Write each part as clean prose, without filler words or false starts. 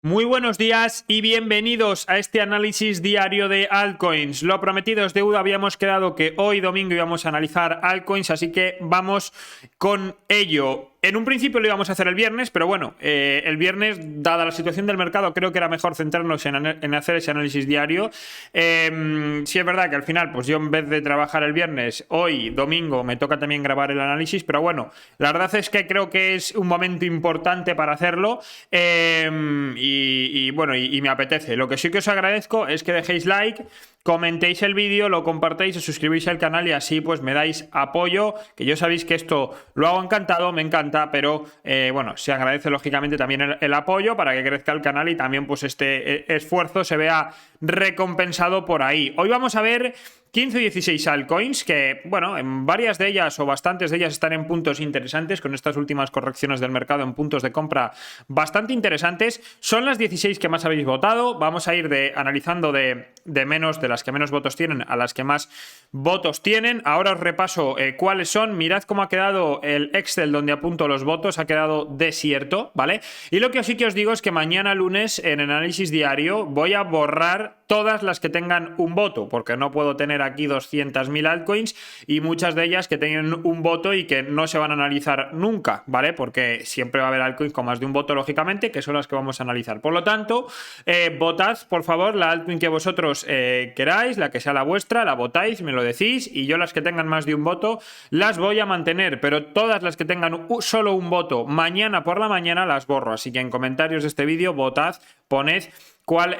Muy buenos días y bienvenidos a este análisis diario de altcoins. Lo prometido es deuda, habíamos quedado que hoy domingo íbamos a analizar altcoins, así que vamos con ello. En un principio lo íbamos a hacer el viernes, pero bueno, el viernes, dada la situación del mercado, creo que era mejor centrarnos en hacer ese análisis diario. Sí es verdad que al final, pues yo en vez de trabajar el viernes, hoy, domingo, me toca también grabar el análisis, pero bueno, la verdad es que creo que es un momento importante para hacerlo y me apetece. Lo que sí que os agradezco es que dejéis like, comentéis el vídeo, lo compartáis, os suscribís al canal y así pues me dais apoyo, que yo sabéis que esto lo hago encantado, me encanta, pero bueno, se agradece lógicamente también el apoyo para que crezca el canal y también pues este esfuerzo se vea recompensado por ahí. Hoy vamos a ver 15 y 16 altcoins que, bueno, en varias de ellas o bastantes de ellas están en puntos interesantes con estas últimas correcciones del mercado en puntos de compra bastante interesantes. Son las 16 que más habéis votado. Vamos a ir analizando de las que menos votos tienen a las que más votos tienen. Ahora os repaso cuáles son. Mirad cómo ha quedado el Excel donde apunto los votos. Ha quedado desierto, ¿vale? Y lo que sí que os digo es que mañana lunes en el análisis diario voy a borrar todas las que tengan un voto, porque no puedo tener aquí 200.000 altcoins y muchas de ellas que tienen un voto y que no se van a analizar nunca, ¿vale? Porque siempre va a haber altcoins con más de un voto, lógicamente, que son las que vamos a analizar. Por lo tanto, votad, por favor, la altcoin que vosotros queráis, la que sea la vuestra, la votáis, me lo decís, y yo las que tengan más de un voto las voy a mantener, pero todas las que tengan solo un voto mañana por la mañana las borro. Así que en comentarios de este vídeo votad, poned cuál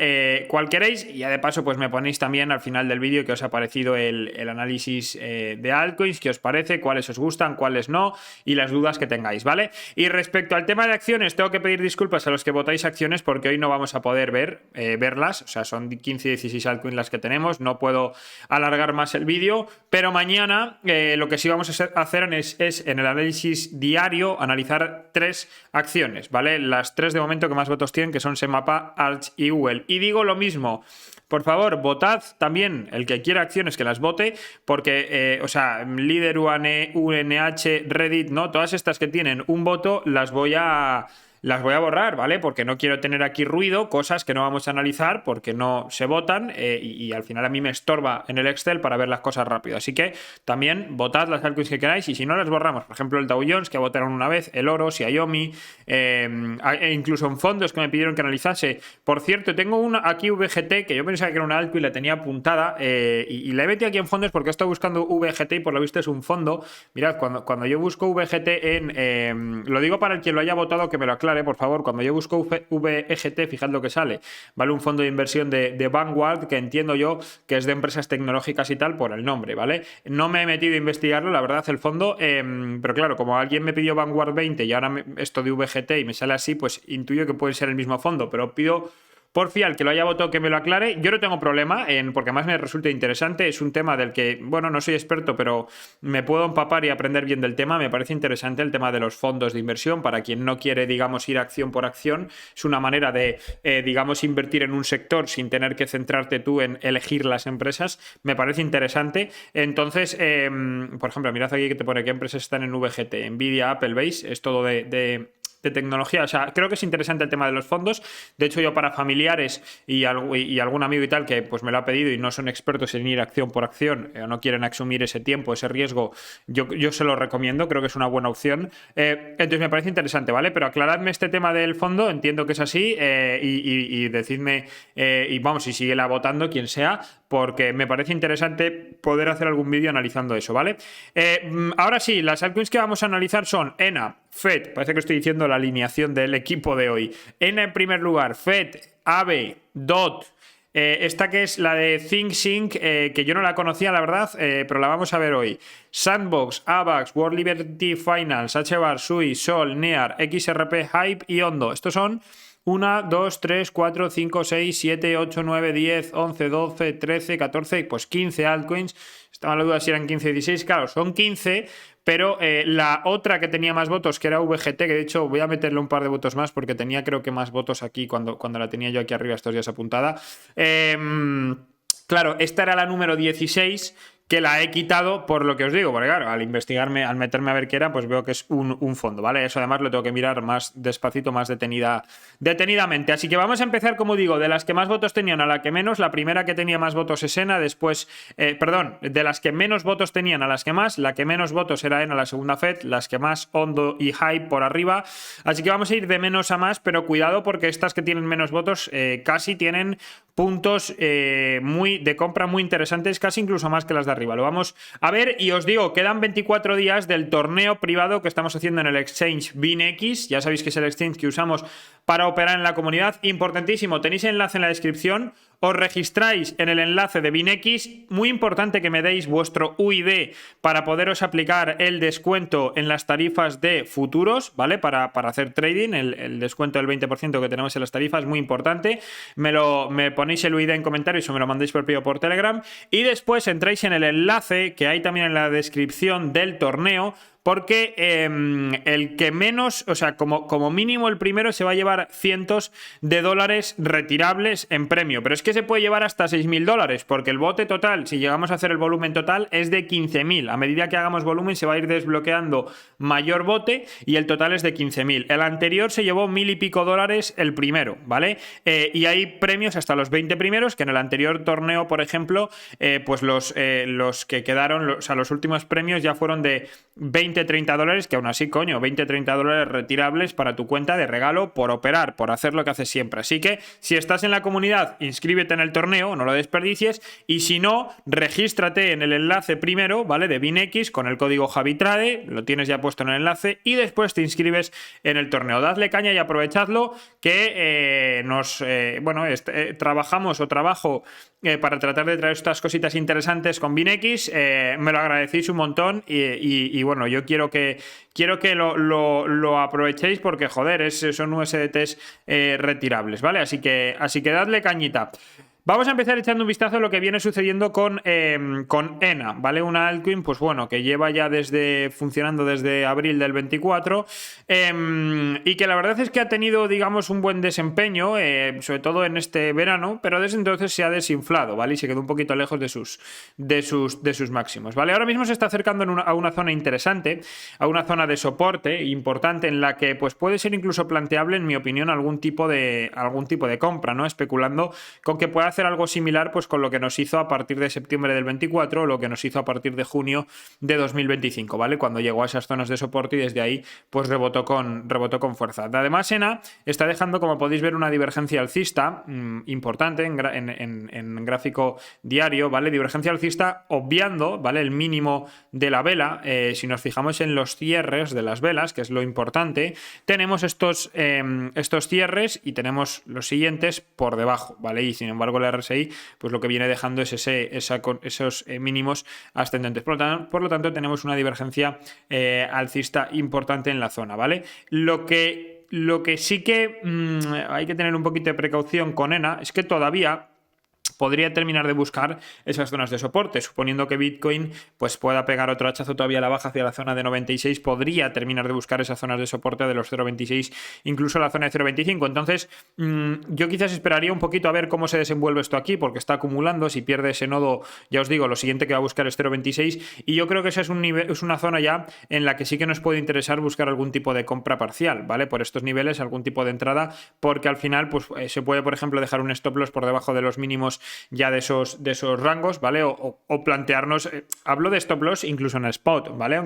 queréis y ya de paso pues me ponéis también al final del vídeo que os ha parecido el análisis de altcoins, qué os parece, cuáles os gustan, cuáles no y las dudas que tengáis, ¿vale? Y respecto al tema de acciones, tengo que pedir disculpas a los que votáis acciones porque hoy no vamos a poder verlas, o sea, son 15 y 16 altcoins las que tenemos, no puedo alargar más el vídeo, pero mañana lo que sí vamos a hacer es en el análisis diario analizar 3 acciones, ¿vale? Las 3 de momento que más votos tienen, que son Semapa, Arch y Google. Y digo lo mismo, por favor, votad también, el que quiera acciones que las vote, porque, o sea, Líder, UNH, Reddit, ¿no? Todas estas que tienen un voto las voy a borrar, ¿vale? Porque no quiero tener aquí ruido, cosas que no vamos a analizar porque no se votan y al final a mí me estorba en el Excel para ver las cosas rápido. Así que también votad las altcoins que queráis y si no las borramos, por ejemplo el Dow Jones que votaron una vez, el oro, Xiaomi, e incluso en fondos que me pidieron que analizase. Por cierto, tengo aquí VGT que yo pensaba que era una altcoin y la tenía apuntada y la he metido aquí en fondos porque he estado buscando VGT y por lo visto es un fondo. Mirad, cuando yo busco VGT lo digo para el que lo haya votado que me lo aclare, por favor, cuando yo busco VGT, fijad lo que sale, ¿vale? Un fondo de inversión de Vanguard, que entiendo yo que es de empresas tecnológicas y tal por el nombre, ¿vale? No me he metido a investigarlo, la verdad, el fondo, pero claro, como alguien me pidió Vanguard 20 y ahora esto de VGT y me sale así, pues intuyo que puede ser el mismo fondo, pero pido porfi al que lo haya votado que me lo aclare. Yo no tengo problema, porque además me resulta interesante. Es un tema del que, bueno, no soy experto, pero me puedo empapar y aprender bien del tema. Me parece interesante el tema de los fondos de inversión. Para quien no quiere, digamos, ir acción por acción, es una manera de, digamos, invertir en un sector sin tener que centrarte tú en elegir las empresas. Me parece interesante. Entonces, por ejemplo, mirad aquí que te pone qué empresas están en VGT. Nvidia, Apple, ¿veis? Es todo de tecnología, o sea, creo que es interesante el tema de los fondos. De hecho, yo para familiares y algún amigo y tal que pues me lo ha pedido y no son expertos en ir acción por acción o no quieren asumir ese tiempo, ese riesgo, yo se lo recomiendo, creo que es una buena opción. Entonces me parece interesante, ¿vale? Pero aclaradme este tema del fondo, entiendo que es así y decidme, y vamos, y síguela votando quien sea, porque me parece interesante poder hacer algún vídeo analizando eso, ¿vale? Ahora sí, las altcoins que vamos a analizar son ENA, FED, parece que estoy diciendo la alineación del equipo de hoy. ENA en primer lugar, FED, AVE, DOT, esta que es la de ThinkSync, que yo no la conocía, la verdad, pero la vamos a ver hoy. Sandbox, AVAX, World Liberty Finals, HBAR, SUI, Sol, NEAR, XRP, Hype y Ondo. Estos son 1, 2, 3, 4, 5, 6, 7, 8, 9, 10, 11, 12, 13, 14, pues 15 altcoins. Estaba en la duda si eran 15 o 16. Claro, son 15, pero la otra que tenía más votos, que era VGT, que de hecho voy a meterle un par de votos más porque tenía creo que más votos aquí cuando la tenía yo aquí arriba estos días apuntada. Claro, esta era la número 16, que la he quitado por lo que os digo, porque claro, al investigarme, al meterme a ver qué era, pues veo que es un fondo, ¿vale? Eso además lo tengo que mirar más despacito, más detenidamente. Así que vamos a empezar, como digo, de las que más votos tenían a la que menos. La primera que tenía más votos es ENA, después, perdón, de las que menos votos tenían a las que más, la que menos votos era ENA, la segunda FED, las que más Ondo y Hype por arriba. Así que vamos a ir de menos a más, pero cuidado porque estas que tienen menos votos casi tienen puntos de compra muy interesantes, casi incluso más que las de arriba. Lo vamos a ver y os digo, quedan 24 días del torneo privado que estamos haciendo en el exchange BinX. Ya sabéis que es el exchange que usamos para operar en la comunidad. Importantísimo, tenéis el enlace en la descripción. Os registráis en el enlace de BinX. Muy importante que me deis vuestro UID para poderos aplicar el descuento en las tarifas de futuros, ¿vale? Para hacer trading, el descuento del 20% que tenemos en las tarifas, muy importante. Me ponéis el UID en comentarios o me lo mandáis por privado por Telegram. Y después entráis en el enlace que hay también en la descripción del torneo, porque el que menos, o sea, como mínimo el primero se va a llevar cientos de dólares retirables en premio, pero es que se puede llevar hasta 6.000 dólares, porque el bote total, si llegamos a hacer el volumen total, es de 15.000. A medida que hagamos volumen se va a ir desbloqueando mayor bote y el total es de 15.000. El anterior se llevó 1.000 y pico dólares el primero, ¿vale? Y hay premios hasta los 20 primeros, que en el anterior torneo, por ejemplo, pues los que quedaron, o sea, los últimos premios ya fueron de 20-30 dólares, que aún así, coño, 20-30 dólares retirables para tu cuenta de regalo por operar, por hacer lo que haces siempre. Así que si estás en la comunidad, inscríbete en el torneo, no lo desperdicies, y si no, regístrate en el enlace primero, ¿vale? De BinX con el código JaviTrade, lo tienes ya puesto en el enlace, y después te inscribes en el torneo. Dadle caña y aprovechadlo, que trabajamos o trabajo para tratar de traer estas cositas interesantes con BinX. Me lo agradecéis un montón y bueno, yo quiero que lo aprovechéis porque, joder, son USDTs retirables, ¿vale? Así que dadle cañita. Vamos a empezar echando un vistazo a lo que viene sucediendo con ENA, ¿vale? Una altcoin, pues bueno, que lleva ya funcionando desde abril del 24 y que la verdad es que ha tenido, digamos, un buen desempeño, sobre todo en este verano, pero desde entonces se ha desinflado, ¿vale? Y se quedó un poquito lejos de sus máximos, ¿vale? Ahora mismo se está acercando a una zona interesante, a una zona de soporte importante en la que pues puede ser incluso planteable, en mi opinión, algún tipo de compra, ¿no? Especulando con que pueda hacer algo similar pues con lo que nos hizo a partir de septiembre del 24 o lo que nos hizo a partir de junio de 2025, ¿vale? Cuando llegó a esas zonas de soporte y desde ahí pues rebotó con fuerza. Además, ENA está dejando, como podéis ver, una divergencia alcista importante en gráfico diario, ¿vale? Divergencia alcista obviando, ¿vale? El mínimo de la vela. Si nos fijamos en los cierres de las velas, que es lo importante, tenemos estos cierres y tenemos los siguientes por debajo, ¿vale? Y sin embargo el RSI pues lo que viene dejando es esos mínimos ascendentes. Por lo tanto tenemos una divergencia alcista importante en la zona, ¿vale? Lo que sí que hay que tener un poquito de precaución con ENA es que todavía podría terminar de buscar esas zonas de soporte, suponiendo que Bitcoin pues pueda pegar otro hachazo todavía a la baja hacia la zona de 96, podría terminar de buscar esas zonas de soporte de los 0.26, incluso la zona de 0.25. Entonces yo quizás esperaría un poquito a ver cómo se desenvuelve esto aquí, porque está acumulando. Si pierde ese nodo, ya os digo, lo siguiente que va a buscar es 0.26, y yo creo que esa es una zona ya en la que sí que nos puede interesar buscar algún tipo de compra parcial, ¿vale? Por estos niveles, algún tipo de entrada, porque al final pues se puede, por ejemplo, dejar un stop loss por debajo de los mínimos ya de esos rangos, ¿vale? O plantearnos, hablo de stop loss incluso en spot, ¿vale?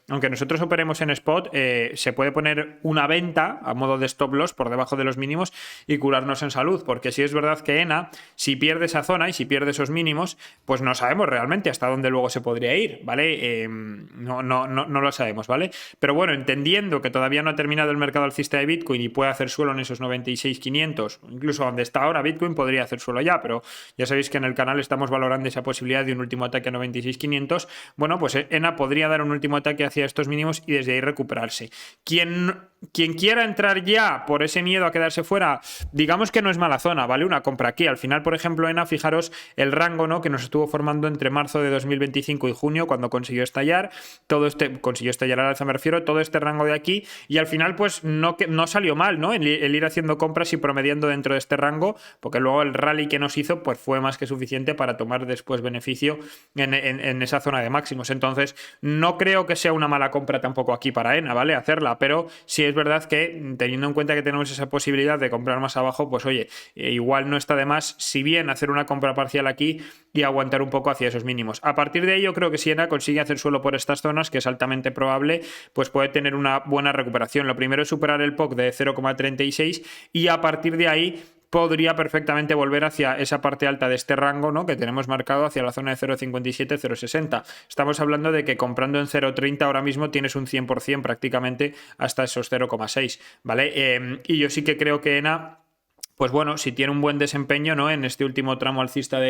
Aunque nosotros operemos en spot, se puede poner una venta a modo de stop loss por debajo de los mínimos y curarnos en salud, porque si es verdad que ENA, si pierde esa zona y si pierde esos mínimos, pues no sabemos realmente hasta dónde luego se podría ir, ¿vale? No lo sabemos, ¿vale? Pero bueno, entendiendo que todavía no ha terminado el mercado alcista de Bitcoin y puede hacer suelo en esos 96.500, incluso donde está ahora Bitcoin podría hacer suelo ya, pero ya sabéis que en el canal estamos valorando esa posibilidad de un último ataque a 96.500. Bueno, pues ENA podría dar un último ataque hacia estos mínimos y desde ahí recuperarse. Quien quiera entrar ya por ese miedo a quedarse fuera, digamos que no es mala zona, ¿vale? Una compra aquí. Al final, por ejemplo, ENA, fijaros el rango, ¿no?, que nos estuvo formando entre marzo de 2025 y junio, cuando consiguió estallar. Consiguió estallar al alza, me refiero, todo este rango de aquí, y al final, pues no salió mal, ¿no? El ir haciendo compras y promediando dentro de este rango, porque luego el rally que nos hizo pues fue más que suficiente para tomar después beneficio en esa zona de máximos. Entonces, no creo que sea una mala compra tampoco aquí para ENA, ¿vale? Hacerla, pero sí es verdad que teniendo en cuenta que tenemos esa posibilidad de comprar más abajo, pues oye, igual no está de más, si bien hacer una compra parcial aquí y aguantar un poco hacia esos mínimos. A partir de ahí yo creo que si ENA consigue hacer suelo por estas zonas, que es altamente probable, pues puede tener una buena recuperación. Lo primero es superar el POC de 0,36 y a partir de ahí podría perfectamente volver hacia esa parte alta de este rango, ¿no?, que tenemos marcado hacia la zona de 0,57, 0,60. Estamos hablando de que comprando en 0,30 ahora mismo tienes un 100% prácticamente hasta esos 0,6, ¿vale? Y yo sí que creo que ENA, pues bueno, si tiene un buen desempeño, ¿no?, en este último tramo alcista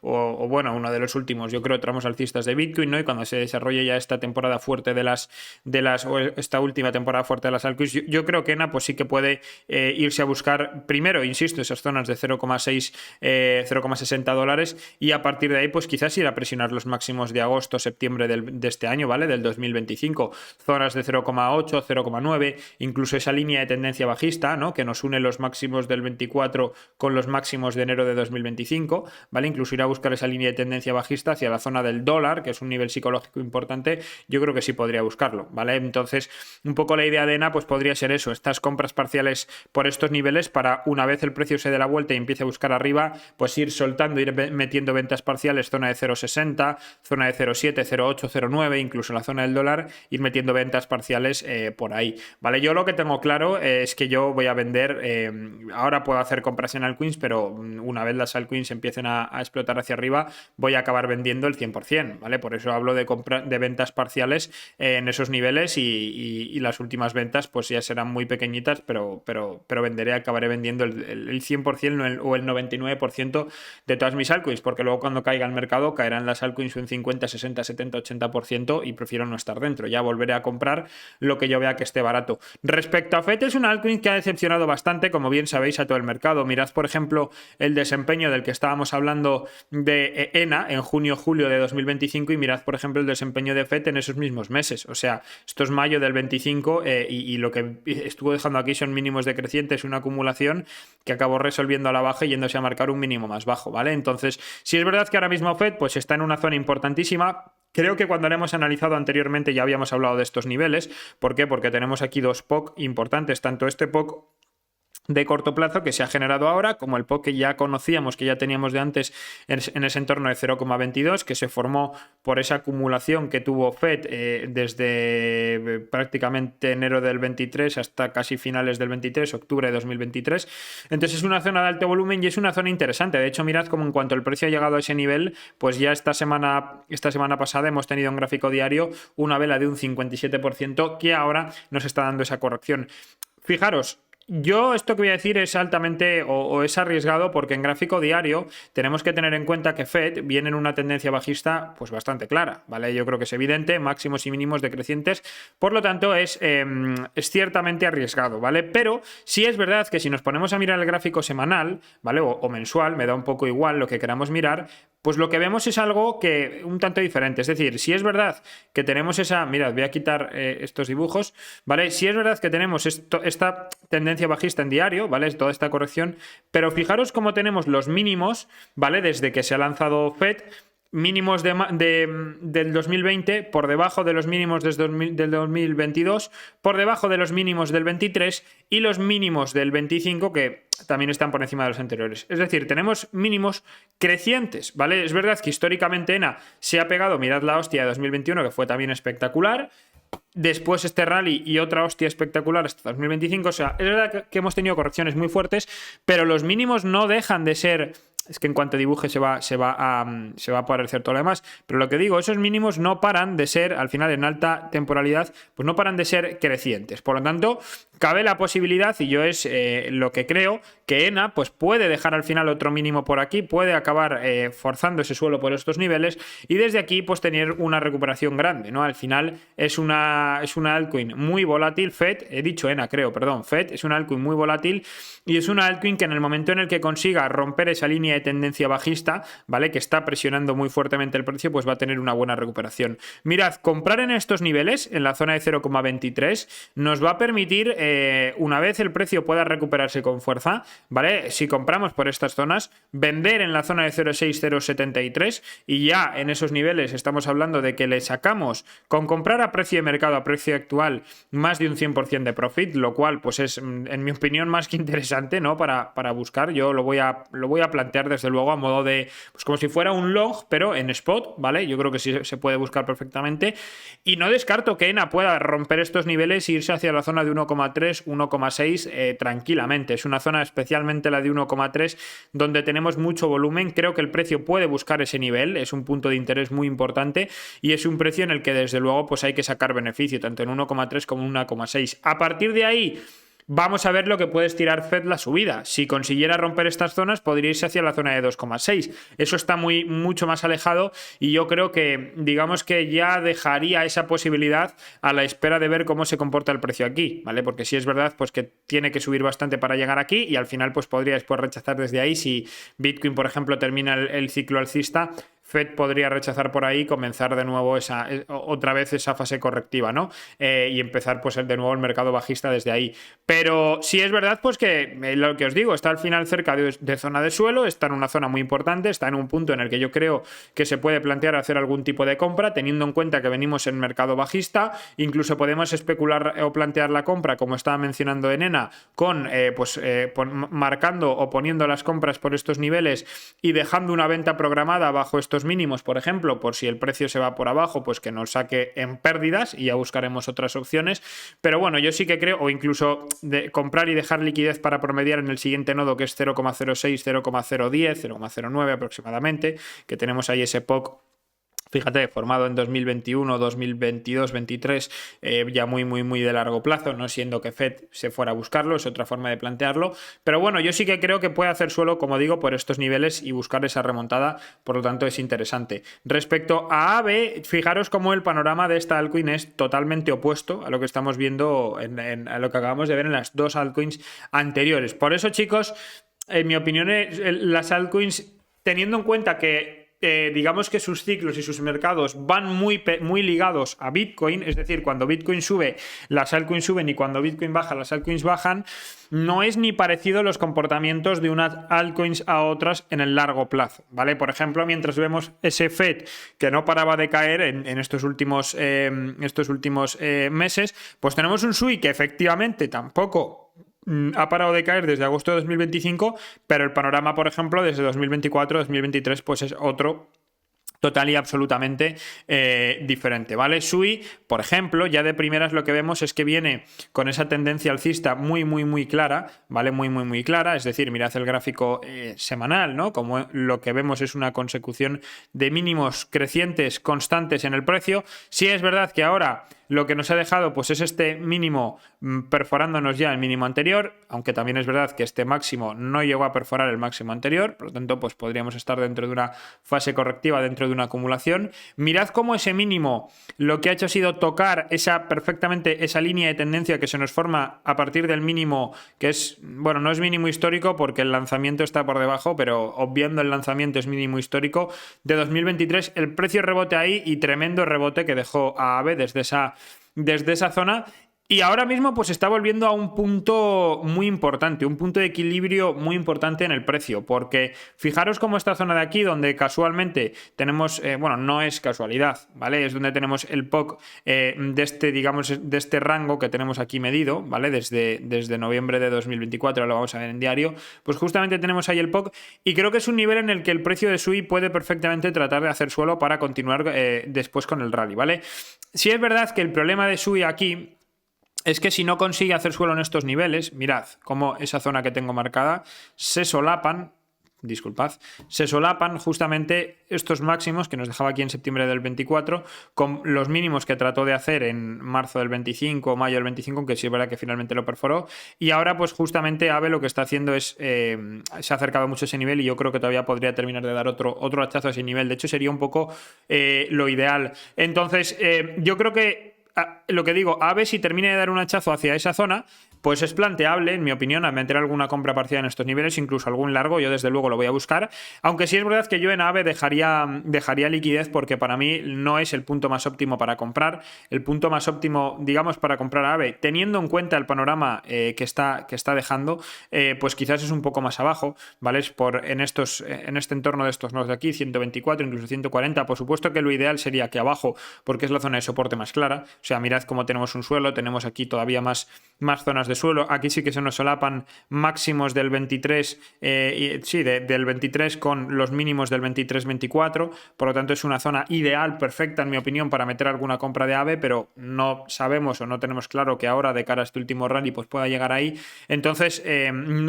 o bueno, uno de los últimos, yo creo, tramos alcistas de Bitcoin, ¿no?, y cuando se desarrolle ya esta temporada fuerte o esta última temporada fuerte de las altcoins, yo creo que ENA pues sí que puede irse a buscar primero, insisto, esas zonas de 0,6, 0,60 dólares, y a partir de ahí pues quizás ir a presionar los máximos de agosto, septiembre de este año, ¿vale?, del 2025, zonas de 0,8, 0,9, incluso esa línea de tendencia bajista, ¿no?, que nos une los máximos del 24 con los máximos de enero de 2025, ¿vale? Incluso ir a buscar esa línea de tendencia bajista hacia la zona del dólar, que es un nivel psicológico importante, yo creo que sí podría buscarlo, ¿vale? Entonces, un poco la idea de ENA pues podría ser eso, estas compras parciales por estos niveles para, una vez el precio se dé la vuelta y empiece a buscar arriba, pues ir soltando, ir metiendo ventas parciales, zona de 0,60, zona de 0,7, 0,8, 0,9, incluso la zona del dólar, ir metiendo ventas parciales por ahí, ¿vale? Yo lo que tengo claro es que yo voy a vender, ahora puedo hacer compras en altcoins, pero una vez las altcoins empiecen a explotar hacia arriba, voy a acabar vendiendo el 100%, ¿vale? Por eso hablo de ventas parciales en esos niveles y las últimas ventas pues ya serán muy pequeñitas, pero acabaré vendiendo el 100% o el 99% de todas mis altcoins, porque luego cuando caiga el mercado caerán las altcoins un 50, 60, 70, 80% y prefiero no estar dentro. Ya volveré a comprar lo que yo vea que esté barato. Respecto a FET, es una altcoin que ha decepcionado bastante, como bien sabéis, a todo el mercado. Mirad, por ejemplo, el desempeño del que estábamos hablando de ENA en junio-julio de 2025 y mirad, por ejemplo, el desempeño de FET en esos mismos meses. O sea, esto es mayo del 25 y lo que estuvo dejando aquí son mínimos decrecientes, una acumulación que acabó resolviendo a la baja y yéndose a marcar un mínimo más bajo, ¿vale? Entonces, si es verdad que ahora mismo FET pues está en una zona importantísima. Creo que cuando lo hemos analizado anteriormente ya habíamos hablado de estos niveles. ¿Por qué? Porque tenemos aquí dos POC importantes, tanto este POC de corto plazo que se ha generado ahora, como el POC que ya conocíamos, que ya teníamos de antes en ese entorno de 0,22, que se formó por esa acumulación que tuvo FED desde prácticamente enero del 23 hasta casi finales del 23, octubre de 2023. Entonces es una zona de alto volumen y es una zona interesante. De hecho, mirad cómo en cuanto el precio ha llegado a ese nivel, pues ya esta semana pasada hemos tenido un gráfico diario, una vela de un 57% que ahora nos está dando esa corrección. Fijaros, yo esto que voy a decir es altamente o es arriesgado porque en gráfico diario tenemos que tener en cuenta que FED viene en una tendencia bajista pues bastante clara, ¿vale? Yo creo que es evidente, máximos y mínimos decrecientes, por lo tanto es ciertamente arriesgado, ¿vale? Pero sí es verdad que si nos ponemos a mirar el gráfico semanal, ¿vale? O mensual, me da un poco igual lo que queramos mirar, pues lo que vemos es algo que un tanto diferente. Es decir, si es verdad que tenemos esa... Mirad, voy a quitar estos dibujos, ¿vale? Si es verdad que tenemos esta tendencia bajista en diario, ¿vale? Toda esta corrección, pero fijaros cómo tenemos los mínimos, ¿vale? Desde que se ha lanzado FED, mínimos del 2020 por debajo de los mínimos del 2022, por debajo de los mínimos del 23 y los mínimos del 25 que también están por encima de los anteriores. Es decir, tenemos mínimos crecientes, ¿vale? Es verdad que históricamente ENA se ha pegado, mirad la hostia de 2021 que fue también espectacular, después este rally y otra hostia espectacular hasta 2025, o sea, es verdad que hemos tenido correcciones muy fuertes, pero los mínimos no dejan de ser... Es que en cuanto dibuje se va a parecer todo lo demás. Pero lo que digo, esos mínimos no paran de ser, al final en alta temporalidad, pues no paran de ser crecientes. Por lo tanto, cabe la posibilidad, y yo es lo que creo, que ENA pues puede dejar al final otro mínimo por aquí, puede acabar forzando ese suelo por estos niveles y desde aquí pues tener una recuperación grande, ¿no? Al final es una altcoin muy volátil, FED, he dicho ENA creo, perdón, FED es una altcoin muy volátil y es una altcoin que en el momento en el que consiga romper esa línea línea de tendencia bajista, ¿vale? Que está presionando muy fuertemente el precio, pues va a tener una buena recuperación. Mirad, comprar en estos niveles, en la zona de 0,23, nos va a permitir, una vez el precio pueda recuperarse con fuerza, ¿vale? Si compramos por estas zonas, vender en la zona de 0,6, 0,73 y ya en esos niveles estamos hablando de que le sacamos con comprar a precio de mercado, a precio actual, más de un 100% de profit, lo cual pues es, en mi opinión, más que interesante, ¿no? Para buscar. Yo lo voy a plantear desde luego a modo de, pues como si fuera un long, pero en spot, ¿vale? Yo creo que sí se puede buscar perfectamente y no descarto que ENA pueda romper estos niveles e irse hacia la zona de 1,3, 1,6 tranquilamente. Es una zona, especialmente la de 1,3, donde tenemos mucho volumen. Creo que el precio puede buscar ese nivel, es un punto de interés muy importante y es un precio en el que desde luego pues hay que sacar beneficio, tanto en 1,3 como en 1,6. A partir de ahí vamos a ver lo que puede estirar Fed la subida. Si consiguiera romper estas zonas, podría irse hacia la zona de 2,6. Eso está mucho más alejado y yo creo que, digamos que ya dejaría esa posibilidad a la espera de ver cómo se comporta el precio aquí, ¿vale? Porque si es verdad, pues que tiene que subir bastante para llegar aquí y al final pues podría después rechazar desde ahí. Si Bitcoin, por ejemplo, termina el ciclo alcista, Fed podría rechazar por ahí y comenzar de nuevo otra vez esa fase correctiva, ¿no? Y empezar pues de nuevo el mercado bajista desde ahí. Pero sí es verdad pues que lo que os digo, está al final cerca de zona de suelo, está en una zona muy importante, está en un punto en el que yo creo que se puede plantear hacer algún tipo de compra, teniendo en cuenta que venimos en mercado bajista. Incluso podemos especular o plantear la compra, como estaba mencionando Enena, con marcando o poniendo las compras por estos niveles y dejando una venta programada bajo estos mínimos, por ejemplo, por si el precio se va por abajo, pues que nos saque en pérdidas y ya buscaremos otras opciones. Pero bueno, yo sí que creo, o incluso de comprar y dejar liquidez para promediar en el siguiente nodo, que es 0,06, 0,010, 0,09 aproximadamente, que tenemos ahí ese POC. Fíjate, formado en 2021, 2022, 2023, ya muy de largo plazo, no siendo que Fed se fuera a buscarlo, es otra forma de plantearlo. Pero bueno, yo sí que creo que puede hacer suelo, como digo, por estos niveles y buscar esa remontada, por lo tanto es interesante. Respecto a AVE, fijaros cómo el panorama de esta altcoin es totalmente opuesto a lo que estamos viendo, a lo que acabamos de ver en las dos altcoins anteriores. Por eso, chicos, en mi opinión, las altcoins, teniendo en cuenta que digamos que sus ciclos y sus mercados van muy ligados a Bitcoin, es decir, cuando Bitcoin sube, las altcoins suben y cuando Bitcoin baja, las altcoins bajan, no es ni parecido los comportamientos de unas altcoins a otras en el largo plazo, ¿vale? Por ejemplo, mientras vemos ese FED que no paraba de caer en estos últimos meses, pues tenemos un SUI que efectivamente tampoco ha parado de caer desde agosto de 2025, pero el panorama, por ejemplo, desde 2024-2023, pues es otro total y absolutamente diferente, ¿vale? SUI, por ejemplo, ya de primeras lo que vemos es que viene con esa tendencia alcista muy clara, ¿vale? Muy clara, es decir, mirad el gráfico semanal, ¿no? Como lo que vemos es una consecución de mínimos crecientes constantes en el precio. Sí es verdad que ahora lo que nos ha dejado pues es este mínimo perforándonos ya el mínimo anterior, aunque también es verdad que este máximo no llegó a perforar el máximo anterior, por lo tanto pues podríamos estar dentro de una fase correctiva, dentro de una acumulación. Mirad cómo ese mínimo lo que ha hecho ha sido tocar perfectamente esa línea de tendencia que se nos forma a partir del mínimo, que es, bueno, no es mínimo histórico porque el lanzamiento está por debajo, pero obviando el lanzamiento es mínimo histórico de 2023, el precio rebote ahí y tremendo rebote que dejó a AVE desde esa zona. Y ahora mismo pues está volviendo a un punto muy importante, un punto de equilibrio muy importante en el precio, porque fijaros cómo esta zona de aquí, donde casualmente tenemos, bueno, no es casualidad, ¿vale? Es donde tenemos el POC de este rango que tenemos aquí medido, ¿vale? Desde noviembre de 2024, lo vamos a ver en diario, pues justamente tenemos ahí el POC y creo que es un nivel en el que el precio de SUI puede perfectamente tratar de hacer suelo para continuar después con el rally, ¿vale? Sí es verdad que el problema de SUI aquí es que si no consigue hacer suelo en estos niveles, mirad cómo esa zona que tengo marcada se solapan justamente estos máximos que nos dejaba aquí en septiembre del 24 con los mínimos que trató de hacer en marzo del 25 o mayo del 25, aunque sí es verdad que finalmente lo perforó, y ahora pues justamente AVE lo que está haciendo es se ha acercado mucho a ese nivel y yo creo que todavía podría terminar de dar otro hachazo a ese nivel. De hecho sería un poco lo ideal. Entonces yo creo que lo que digo, AVE si termina de dar un hachazo hacia esa zona, pues es planteable, en mi opinión, a meter alguna compra parcial en estos niveles, incluso algún largo, yo desde luego lo voy a buscar, aunque sí es verdad que yo en AVE dejaría liquidez porque para mí no es el punto más óptimo para comprar, el punto más óptimo, digamos, para comprar AVE, teniendo en cuenta el panorama que está dejando, pues quizás es un poco más abajo, ¿vale? En este entorno de estos nodos de aquí, 124, incluso 140, por supuesto que lo ideal sería que abajo, porque es la zona de soporte más clara, o sea, mirad cómo tenemos un suelo, tenemos aquí todavía más zonas de suelo, aquí sí que se nos solapan máximos del 23, del 23 con los mínimos del 23-24, por lo tanto es una zona ideal, perfecta en mi opinión para meter alguna compra de AVE, pero no sabemos o no tenemos claro que ahora de cara a este último rally pues pueda llegar ahí, entonces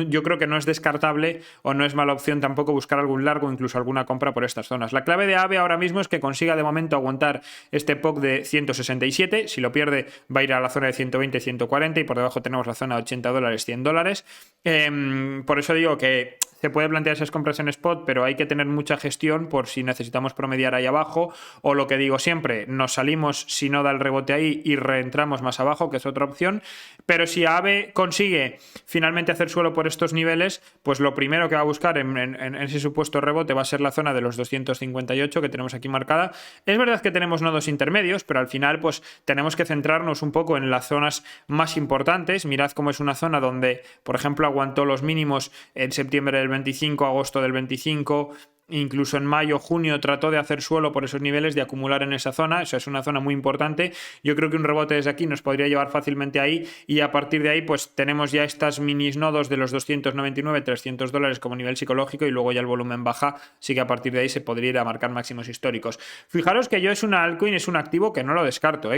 yo creo que no es descartable o no es mala opción tampoco buscar algún largo, incluso alguna compra por estas zonas. La clave de AVE ahora mismo es que consiga de momento aguantar este POC de 167, si lo pierde va a ir a la zona de 120-140 y por debajo tenemos la zona de $80, $100. Por eso digo que se puede plantear esas compras en spot, pero hay que tener mucha gestión por si necesitamos promediar ahí abajo, o lo que digo siempre, nos salimos si no da el rebote ahí y reentramos más abajo, que es otra opción, pero si AVE consigue finalmente hacer suelo por estos niveles, pues lo primero que va a buscar en ese supuesto rebote va a ser la zona de los 258 que tenemos aquí marcada. Es verdad que tenemos nodos intermedios, pero al final pues tenemos que centrarnos un poco en las zonas más importantes. Mirad cómo es una zona donde, por ejemplo, aguantó los mínimos en septiembre del 25, agosto del 25, incluso en mayo, junio trató de hacer suelo por esos niveles, de acumular en esa zona, eso es una zona muy importante. Yo creo que un rebote desde aquí nos podría llevar fácilmente ahí y a partir de ahí pues tenemos ya estas minis nodos de los $299-300 como nivel psicológico y luego ya el volumen baja, así que a partir de ahí se podría ir a marcar máximos históricos. Fijaros que yo es una altcoin, es un activo que no lo descarto,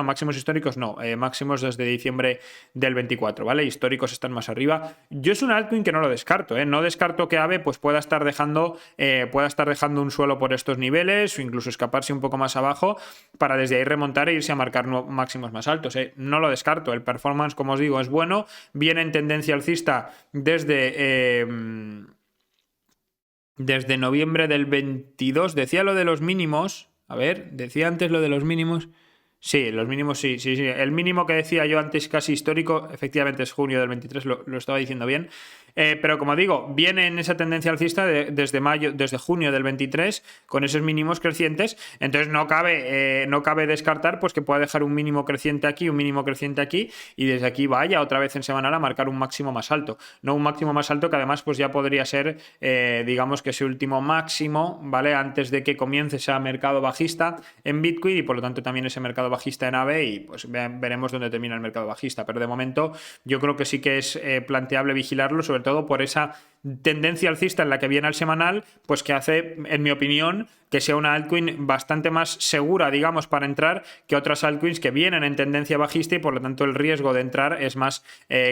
máximos históricos no, máximos desde diciembre del 24, ¿vale? Históricos están más arriba. Yo es una altcoin que no lo descarto, no descarto que AVE pues pueda estar dejando un suelo por estos niveles o incluso escaparse un poco más abajo para desde ahí remontar e irse a marcar máximos más altos. No lo descarto, el performance, como os digo, es bueno, viene en tendencia alcista desde noviembre del 22. Decía lo de los mínimos, decía antes lo de los mínimos. Sí, los mínimos sí. El mínimo que decía yo antes casi histórico, efectivamente es junio del 23, lo estaba diciendo bien. Pero como digo, viene en esa tendencia alcista desde junio del 23 con esos mínimos crecientes, entonces no cabe descartar pues que pueda dejar un mínimo creciente aquí, un mínimo creciente aquí y desde aquí vaya otra vez en semanal a marcar un máximo más alto, no un máximo más alto que además pues ya podría ser digamos que ese último máximo, ¿vale? Antes de que comience ese mercado bajista en Bitcoin y por lo tanto también ese mercado bajista en AVE y pues veremos dónde termina el mercado bajista, pero de momento yo creo que sí que es planteable vigilarlo, sobre todo por esa tendencia alcista en la que viene al semanal, pues que hace, en mi opinión, que sea una altcoin bastante más segura, digamos, para entrar que otras altcoins que vienen en tendencia bajista y por lo tanto el riesgo de entrar es más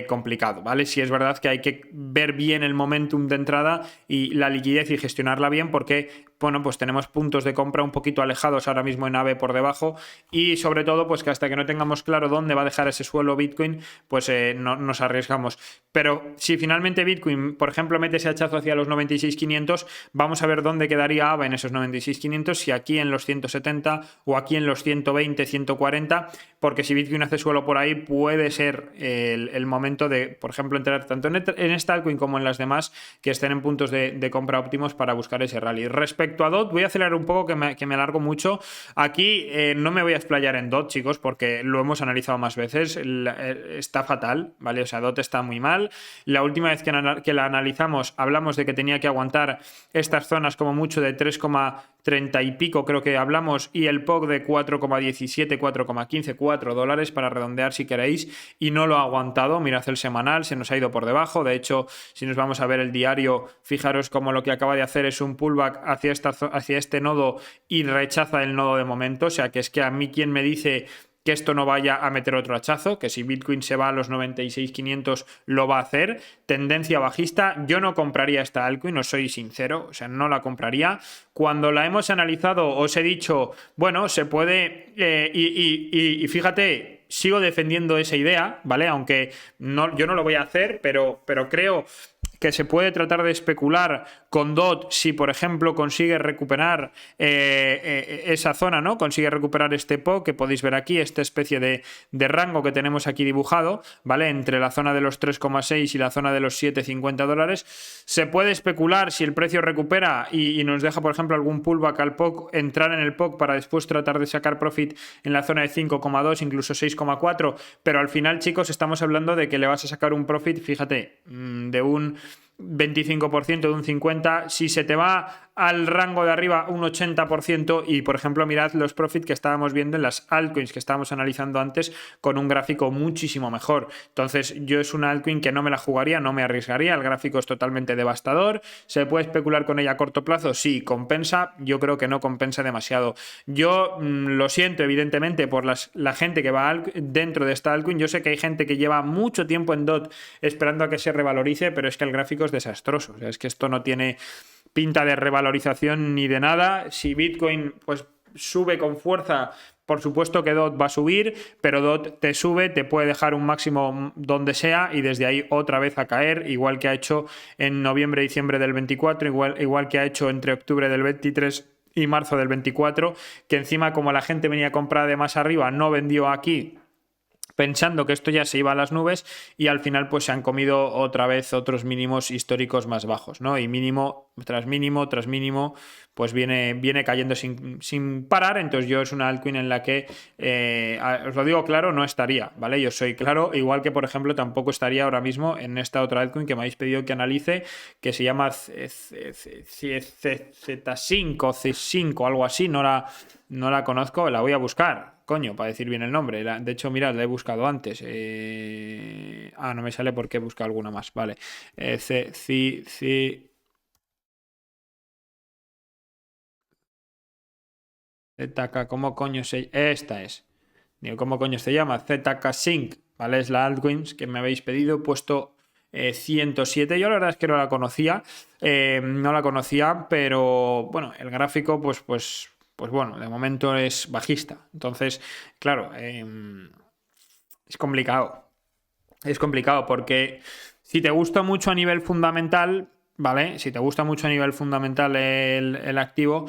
complicado, ¿vale? Sí es verdad que hay que ver bien el momentum de entrada y la liquidez y gestionarla bien porque, bueno, pues tenemos puntos de compra un poquito alejados ahora mismo en AVE por debajo y sobre todo pues que hasta que no tengamos claro dónde va a dejar ese suelo Bitcoin, pues no nos arriesgamos. Pero si finalmente Bitcoin, por ejemplo, mete ese hachazo hacia los 96.500, vamos a ver dónde quedaría AVE en esos 96.500, si aquí en los 170 o aquí en los 120, 140, porque si Bitcoin hace suelo por ahí puede ser el momento de, por ejemplo, entrar tanto en esta altcoin como en las demás que estén en puntos de compra óptimos para buscar ese rally. Respecto a DOT, voy a acelerar un poco que me alargo mucho. Aquí no me voy a explayar en DOT, chicos, porque lo hemos analizado más veces. Está fatal, ¿vale? O sea, DOT está muy mal. La última vez que la analizamos hablamos de que tenía que aguantar estas zonas como mucho de 3,30 y pico, creo que hablamos, y el POC de 4,17, 4,15, $4 para redondear si queréis, y no lo ha aguantado. Mirad el semanal, se nos ha ido por debajo. De hecho, si nos vamos a ver el diario, fijaros como lo que acaba de hacer es un pullback hacia este nodo y rechaza el nodo de momento. O sea, que es que a mí quien me dice que esto no vaya a meter otro hachazo, que si Bitcoin se va a los 96.500 lo va a hacer, tendencia bajista. Yo no compraría esta altcoin, os soy sincero, o sea, no la compraría. Cuando la hemos analizado os he dicho, bueno, se puede, y fíjate, sigo defendiendo esa idea, ¿vale? Aunque yo no lo voy a hacer, pero creo que se puede tratar de especular con DOT si, por ejemplo, consigue recuperar esa zona, ¿no? Consigue recuperar este POC que podéis ver aquí, esta especie de rango que tenemos aquí dibujado, ¿vale? Entre la zona de los 3,6 y la zona de los 7,50 dólares. Se puede especular si el precio recupera y nos deja, por ejemplo, algún pullback al POC, entrar en el POC para después tratar de sacar profit en la zona de 5,2, incluso 6,4, pero al final, chicos, estamos hablando de que le vas a sacar un profit, fíjate, de un 25%, de un 50%, si se te va al rango de arriba un 80%, y por ejemplo mirad los profits que estábamos viendo en las altcoins que estábamos analizando antes con un gráfico muchísimo mejor. Entonces yo es una altcoin que no me la jugaría, no me arriesgaría, el gráfico es totalmente devastador. ¿Se puede especular con ella a corto plazo? Sí. ¿Compensa? Yo creo que no compensa demasiado. Yo lo siento evidentemente por la gente que va dentro de esta altcoin. Yo sé que hay gente que lleva mucho tiempo en DOT esperando a que se revalorice, pero es que el gráfico es desastroso. O sea, es que esto no tiene pinta de revalorización ni de nada. Si Bitcoin pues sube con fuerza, por supuesto que DOT va a subir, pero DOT te sube, te puede dejar un máximo donde sea y desde ahí otra vez a caer, igual que ha hecho en noviembre, diciembre del 24, igual que ha hecho entre octubre del 23 y marzo del 24, que encima como la gente venía a comprar de más arriba, no vendió aquí pensando que esto ya se iba a las nubes y al final pues se han comido otra vez otros mínimos históricos más bajos, ¿no? Y mínimo tras mínimo tras mínimo pues viene cayendo sin parar. Entonces yo es una altcoin en la que, os lo digo claro, no estaría, ¿vale? Yo soy claro, igual que por ejemplo tampoco estaría ahora mismo en esta otra altcoin que me habéis pedido que analice, que se llama Z5 o C5, algo así, no la conozco, la voy a buscar. Coño, para decir bien el nombre. De hecho, mirad, la he buscado antes. No me sale porque he buscado alguna más. Vale. ZK, ¿cómo coño se...? Esta es. Digo, ¿cómo coño se llama? ZK Sync, ¿vale? Es la altcoin que me habéis pedido. He puesto 107. Yo la verdad es que no la conocía. Pero bueno, el gráfico, pues bueno, de momento es bajista. Entonces, claro, es complicado. Es complicado porque si te gusta mucho a nivel fundamental, ¿vale? Si te gusta mucho a nivel fundamental el activo,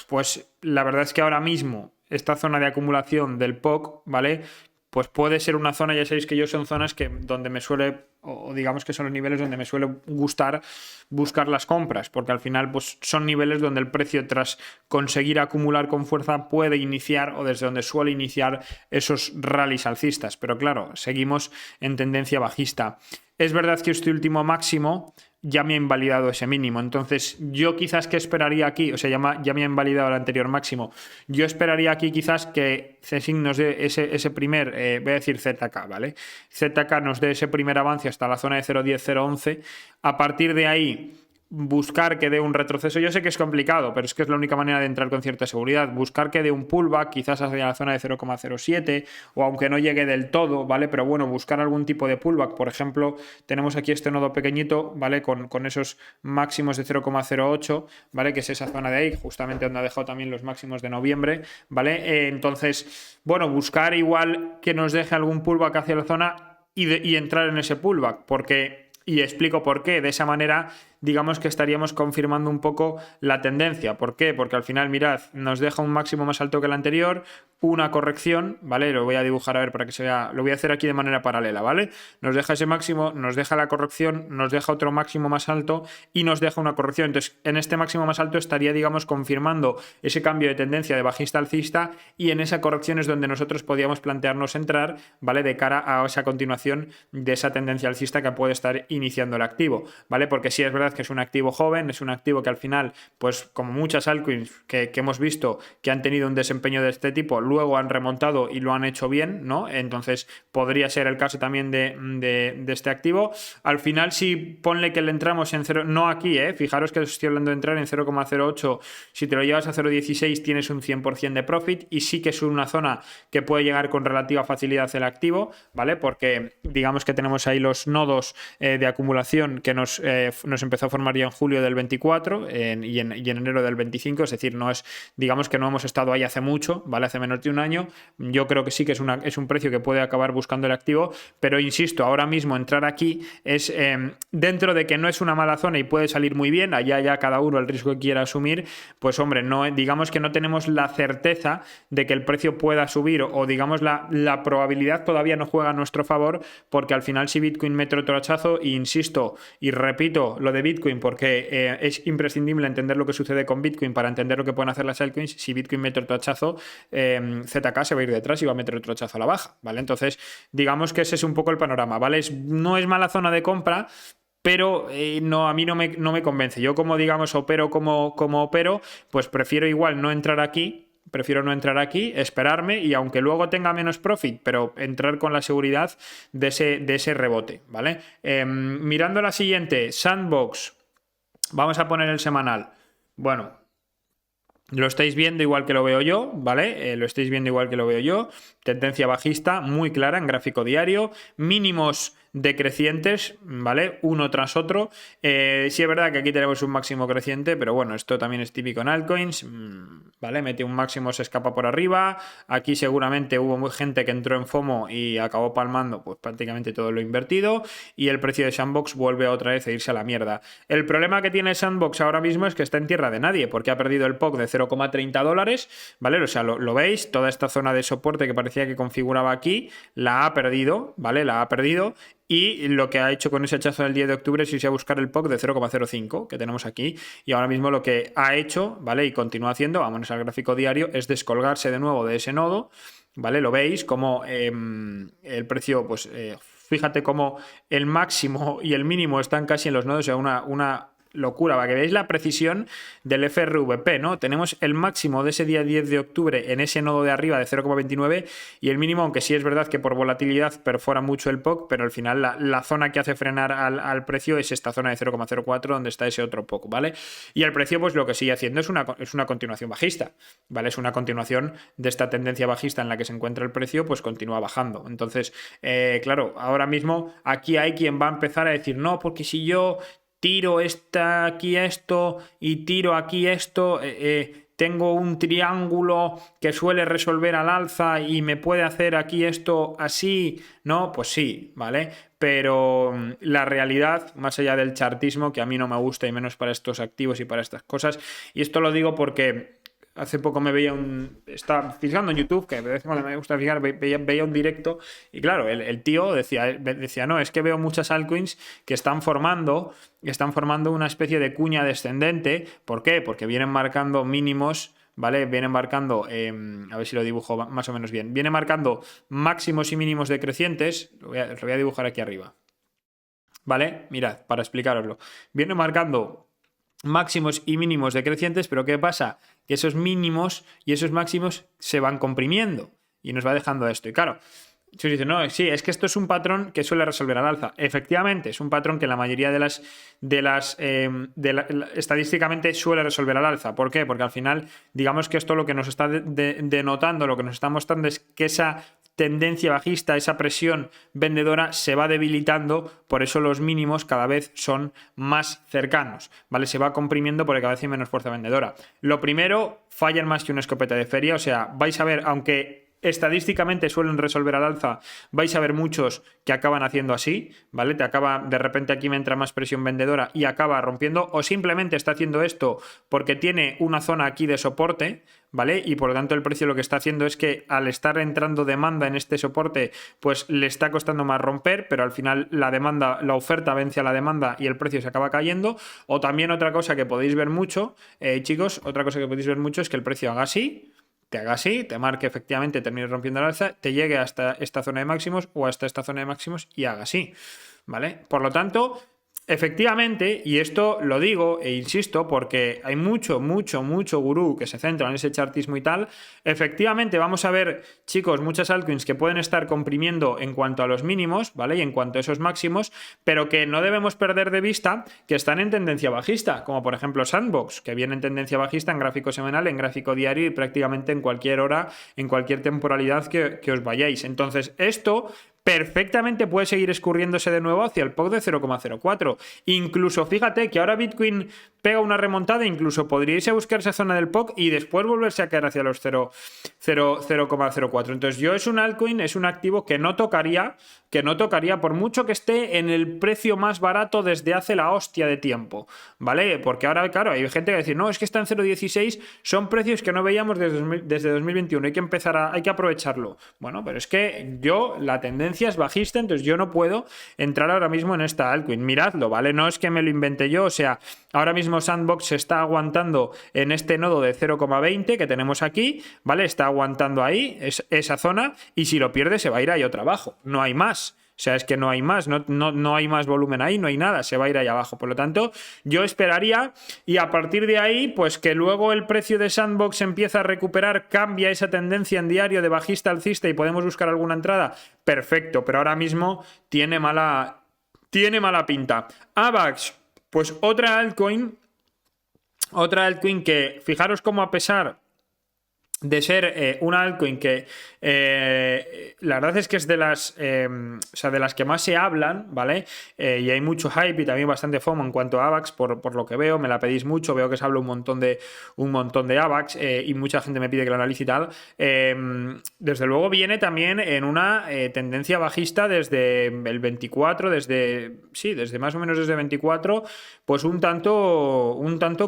pues la verdad es que ahora mismo esta zona de acumulación del POC, ¿vale? Pues puede ser una zona, ya sabéis que yo son zonas donde me suele, o digamos que son los niveles donde me suele gustar buscar las compras, porque al final pues son niveles donde el precio tras conseguir acumular con fuerza puede iniciar, o desde donde suele iniciar esos rallies alcistas, pero claro, seguimos en tendencia bajista. Es verdad que este último máximo ya me ha invalidado ese mínimo, entonces yo quizás que esperaría aquí, o sea, ya me ha invalidado el anterior máximo, yo esperaría aquí quizás que CSIC nos dé ese primer, voy a decir ZK, ¿vale? ZK nos dé ese primer avance hasta la zona de 0.10, 0.11, a partir de ahí buscar que dé un retroceso. Yo sé que es complicado, pero es que es la única manera de entrar con cierta seguridad. Buscar que dé un pullback, quizás hacia la zona de 0,07, o aunque no llegue del todo, ¿vale? Pero bueno, buscar algún tipo de pullback. Por ejemplo, tenemos aquí este nodo pequeñito, ¿vale? Con esos máximos de 0,08, ¿vale? Que es esa zona de ahí, justamente donde ha dejado también los máximos de noviembre, ¿vale? Entonces, bueno, buscar igual que nos deje algún pullback hacia la zona y entrar en ese pullback, porque... Y explico por qué. De esa manera, digamos que estaríamos confirmando un poco la tendencia. ¿Por qué? Porque al final, mirad, nos deja un máximo más alto que el anterior, una corrección, ¿vale? Lo voy a dibujar a ver para que se vea. Lo voy a hacer aquí de manera paralela, ¿vale? Nos deja ese máximo, nos deja la corrección, nos deja otro máximo más alto y nos deja una corrección. Entonces, en este máximo más alto estaría, digamos, confirmando ese cambio de tendencia de bajista alcista, y en esa corrección es donde nosotros podíamos plantearnos entrar, ¿vale? De cara a esa continuación de esa tendencia alcista que puede estar iniciando el activo, ¿vale? Porque sí es verdad que es un activo joven, es un activo que al final, pues como muchas altcoins que hemos visto que han tenido un desempeño de este tipo, luego han remontado y lo han hecho bien, ¿no? Entonces podría ser el caso también de este activo. Al final, si ponle que le entramos en 0, no aquí, fijaros que estoy hablando de entrar en 0,08, si te lo llevas a 0,16 tienes un 100% de profit, y sí que es una zona que puede llegar con relativa facilidad el activo, ¿vale? Porque digamos que tenemos ahí los nodos de acumulación que nos empezaron empezó a formar ya en julio del 24 y en enero del 25, es decir, no es, digamos que no hemos estado ahí hace mucho, ¿vale? Hace menos de un año. Yo creo que sí que es un precio que puede acabar buscando el activo, pero insisto, ahora mismo entrar aquí es dentro de que no es una mala zona y puede salir muy bien, allá ya cada uno el riesgo que quiera asumir, pues hombre, no, digamos que no tenemos la certeza de que el precio pueda subir o digamos la probabilidad todavía no juega a nuestro favor, porque al final si Bitcoin mete otro hachazo, e insisto y repito lo de Bitcoin porque es imprescindible entender lo que sucede con Bitcoin para entender lo que pueden hacer las altcoins. Si Bitcoin mete otro hachazo, ZK se va a ir detrás y va a meter otro hachazo a la baja, ¿vale? Entonces digamos que ese es un poco el panorama, ¿vale? No es mala zona de compra, pero no, a mí no me convence. Yo como digamos opero como opero, pues prefiero igual no entrar aquí. Prefiero no entrar aquí, esperarme y aunque luego tenga menos profit, pero entrar con la seguridad de ese rebote, ¿vale? Mirando la siguiente, Sandbox, vamos a poner el semanal. Bueno, lo estáis viendo igual que lo veo yo, ¿vale? Lo estáis viendo igual que lo veo yo. Tendencia bajista muy clara en gráfico diario, mínimos decrecientes, ¿vale? Uno tras otro. Sí es verdad que aquí tenemos un máximo creciente, pero bueno, esto también es típico en altcoins, ¿vale? Mete un máximo, se escapa por arriba. Aquí seguramente hubo gente que entró en FOMO y acabó palmando pues prácticamente todo lo invertido y el precio de Sandbox vuelve otra vez a irse a la mierda. El problema que tiene Sandbox ahora mismo es que está en tierra de nadie porque ha perdido el POC de $0,30, ¿vale? O sea, lo veis, toda esta zona de soporte que parecía que configuraba aquí, la ha perdido, ¿vale? La ha perdido. Y lo que ha hecho con ese hachazo del 10 de octubre es irse a buscar el POC de 0,05 que tenemos aquí. Y ahora mismo lo que ha hecho, ¿vale? Y continúa haciendo, vámonos al gráfico diario, es descolgarse de nuevo de ese nodo, ¿vale? Lo veis como el precio, pues fíjate cómo el máximo y el mínimo están casi en los nodos, o sea, una locura, para que veáis la precisión del FRVP, ¿no? Tenemos el máximo de ese día 10 de octubre en ese nodo de arriba de 0,29 y el mínimo, aunque sí es verdad que por volatilidad perfora mucho el POC, pero al final la zona que hace frenar al precio es esta zona de 0,04 donde está ese otro POC, ¿vale? Y el precio pues lo que sigue haciendo es una continuación bajista, ¿vale? Es una continuación de esta tendencia bajista en la que se encuentra el precio, pues continúa bajando. Entonces, claro, ahora mismo aquí hay quien va a empezar a decir, no, porque si yo tiro aquí esto y tiro aquí esto, tengo un triángulo que suele resolver al alza y me puede hacer aquí esto así, ¿no? Pues sí, ¿vale? Pero la realidad, más allá del chartismo, que a mí no me gusta y menos para estos activos y para estas cosas, y esto lo digo porque hace poco me veía estaba fijando en YouTube, que de vez en cuando me gusta fijar, veía un directo y claro, el tío decía, no, es que veo muchas altcoins que están formando una especie de cuña descendente. ¿Por qué? Porque vienen marcando mínimos, ¿vale? Vienen marcando, a ver si lo dibujo más o menos bien, vienen marcando máximos y mínimos decrecientes, lo voy a dibujar aquí arriba, ¿vale? Mirad, para explicároslo, vienen marcando máximos y mínimos decrecientes, pero ¿qué pasa? Que esos mínimos y esos máximos se van comprimiendo y nos va dejando esto. Y claro, si os dice, no, sí, es que esto es un patrón que suele resolver al alza. Efectivamente, es un patrón que la mayoría estadísticamente suele resolver al alza. ¿Por qué? Porque al final, digamos que esto lo que nos está denotando, lo que nos está mostrando es que esa tendencia bajista, esa presión vendedora se va debilitando, por eso los mínimos cada vez son más cercanos, ¿vale? Se va comprimiendo porque cada vez hay menos fuerza vendedora. Lo primero, fallan más que una escopeta de feria, o sea, vais a ver, aunque estadísticamente suelen resolver al alza, vais a ver muchos que acaban haciendo así, ¿vale? De repente aquí me entra más presión vendedora y acaba rompiendo, o simplemente está haciendo esto porque tiene una zona aquí de soporte, ¿vale? Y por lo tanto el precio lo que está haciendo es que al estar entrando demanda en este soporte, pues le está costando más romper, pero al final la oferta vence a la demanda y el precio se acaba cayendo. O también otra cosa que podéis ver mucho, chicos, otra cosa que podéis ver mucho es que el precio haga así, te haga así, te marque efectivamente, termine rompiendo el alza, te llegue hasta esta zona de máximos o hasta esta zona de máximos y haga así, ¿vale? Por lo tanto, efectivamente, y esto lo digo e insisto porque hay mucho gurú que se centra en ese chartismo y tal, efectivamente vamos a ver, chicos, muchas altcoins que pueden estar comprimiendo en cuanto a los mínimos, ¿vale? Y en cuanto a esos máximos, pero que no debemos perder de vista que están en tendencia bajista, como por ejemplo Sandbox, que viene en tendencia bajista en gráfico semanal, en gráfico diario y prácticamente en cualquier hora, en cualquier temporalidad que os vayáis. Entonces, esto perfectamente puede seguir escurriéndose de nuevo hacia el POC de 0,04. Incluso fíjate que ahora Bitcoin pega una remontada, incluso podríais buscar esa zona del POC y después volverse a caer hacia los 0,04. Entonces yo es un altcoin, es un activo que no tocaría por mucho que esté en el precio más barato desde hace la hostia de tiempo, ¿vale? Porque ahora, claro, hay gente que dice, no, es que está en 0,16, son precios que no veíamos desde 2021, hay que aprovecharlo. Bueno, pero es que la tendencia es bajista, entonces yo no puedo entrar ahora mismo en esta altcoin. Miradlo, ¿vale? No es que me lo inventé yo, o sea, ahora mismo Sandbox se está aguantando en este nodo de 0,20 que tenemos aquí, ¿vale? Está aguantando ahí esa zona y si lo pierde se va a ir ahí otra abajo, no hay más. O sea, es que no hay más, no hay más volumen ahí, no hay nada, se va a ir ahí abajo. Por lo tanto, yo esperaría y a partir de ahí, pues que luego el precio de Sandbox empieza a recuperar, cambia esa tendencia en diario de bajista alcista y podemos buscar alguna entrada, perfecto, pero ahora mismo tiene mala pinta. AVAX, pues otra altcoin que, fijaros cómo a pesar de ser una altcoin que la verdad es que es de las que más se hablan, ¿vale? Y hay mucho hype y también bastante FOMO en cuanto a AVAX, por lo que veo, me la pedís mucho, veo que se habla un montón de AVAX y mucha gente me pide que la analice y tal. Desde luego viene también en una tendencia bajista desde el 24, desde más o menos desde 24, pues un tanto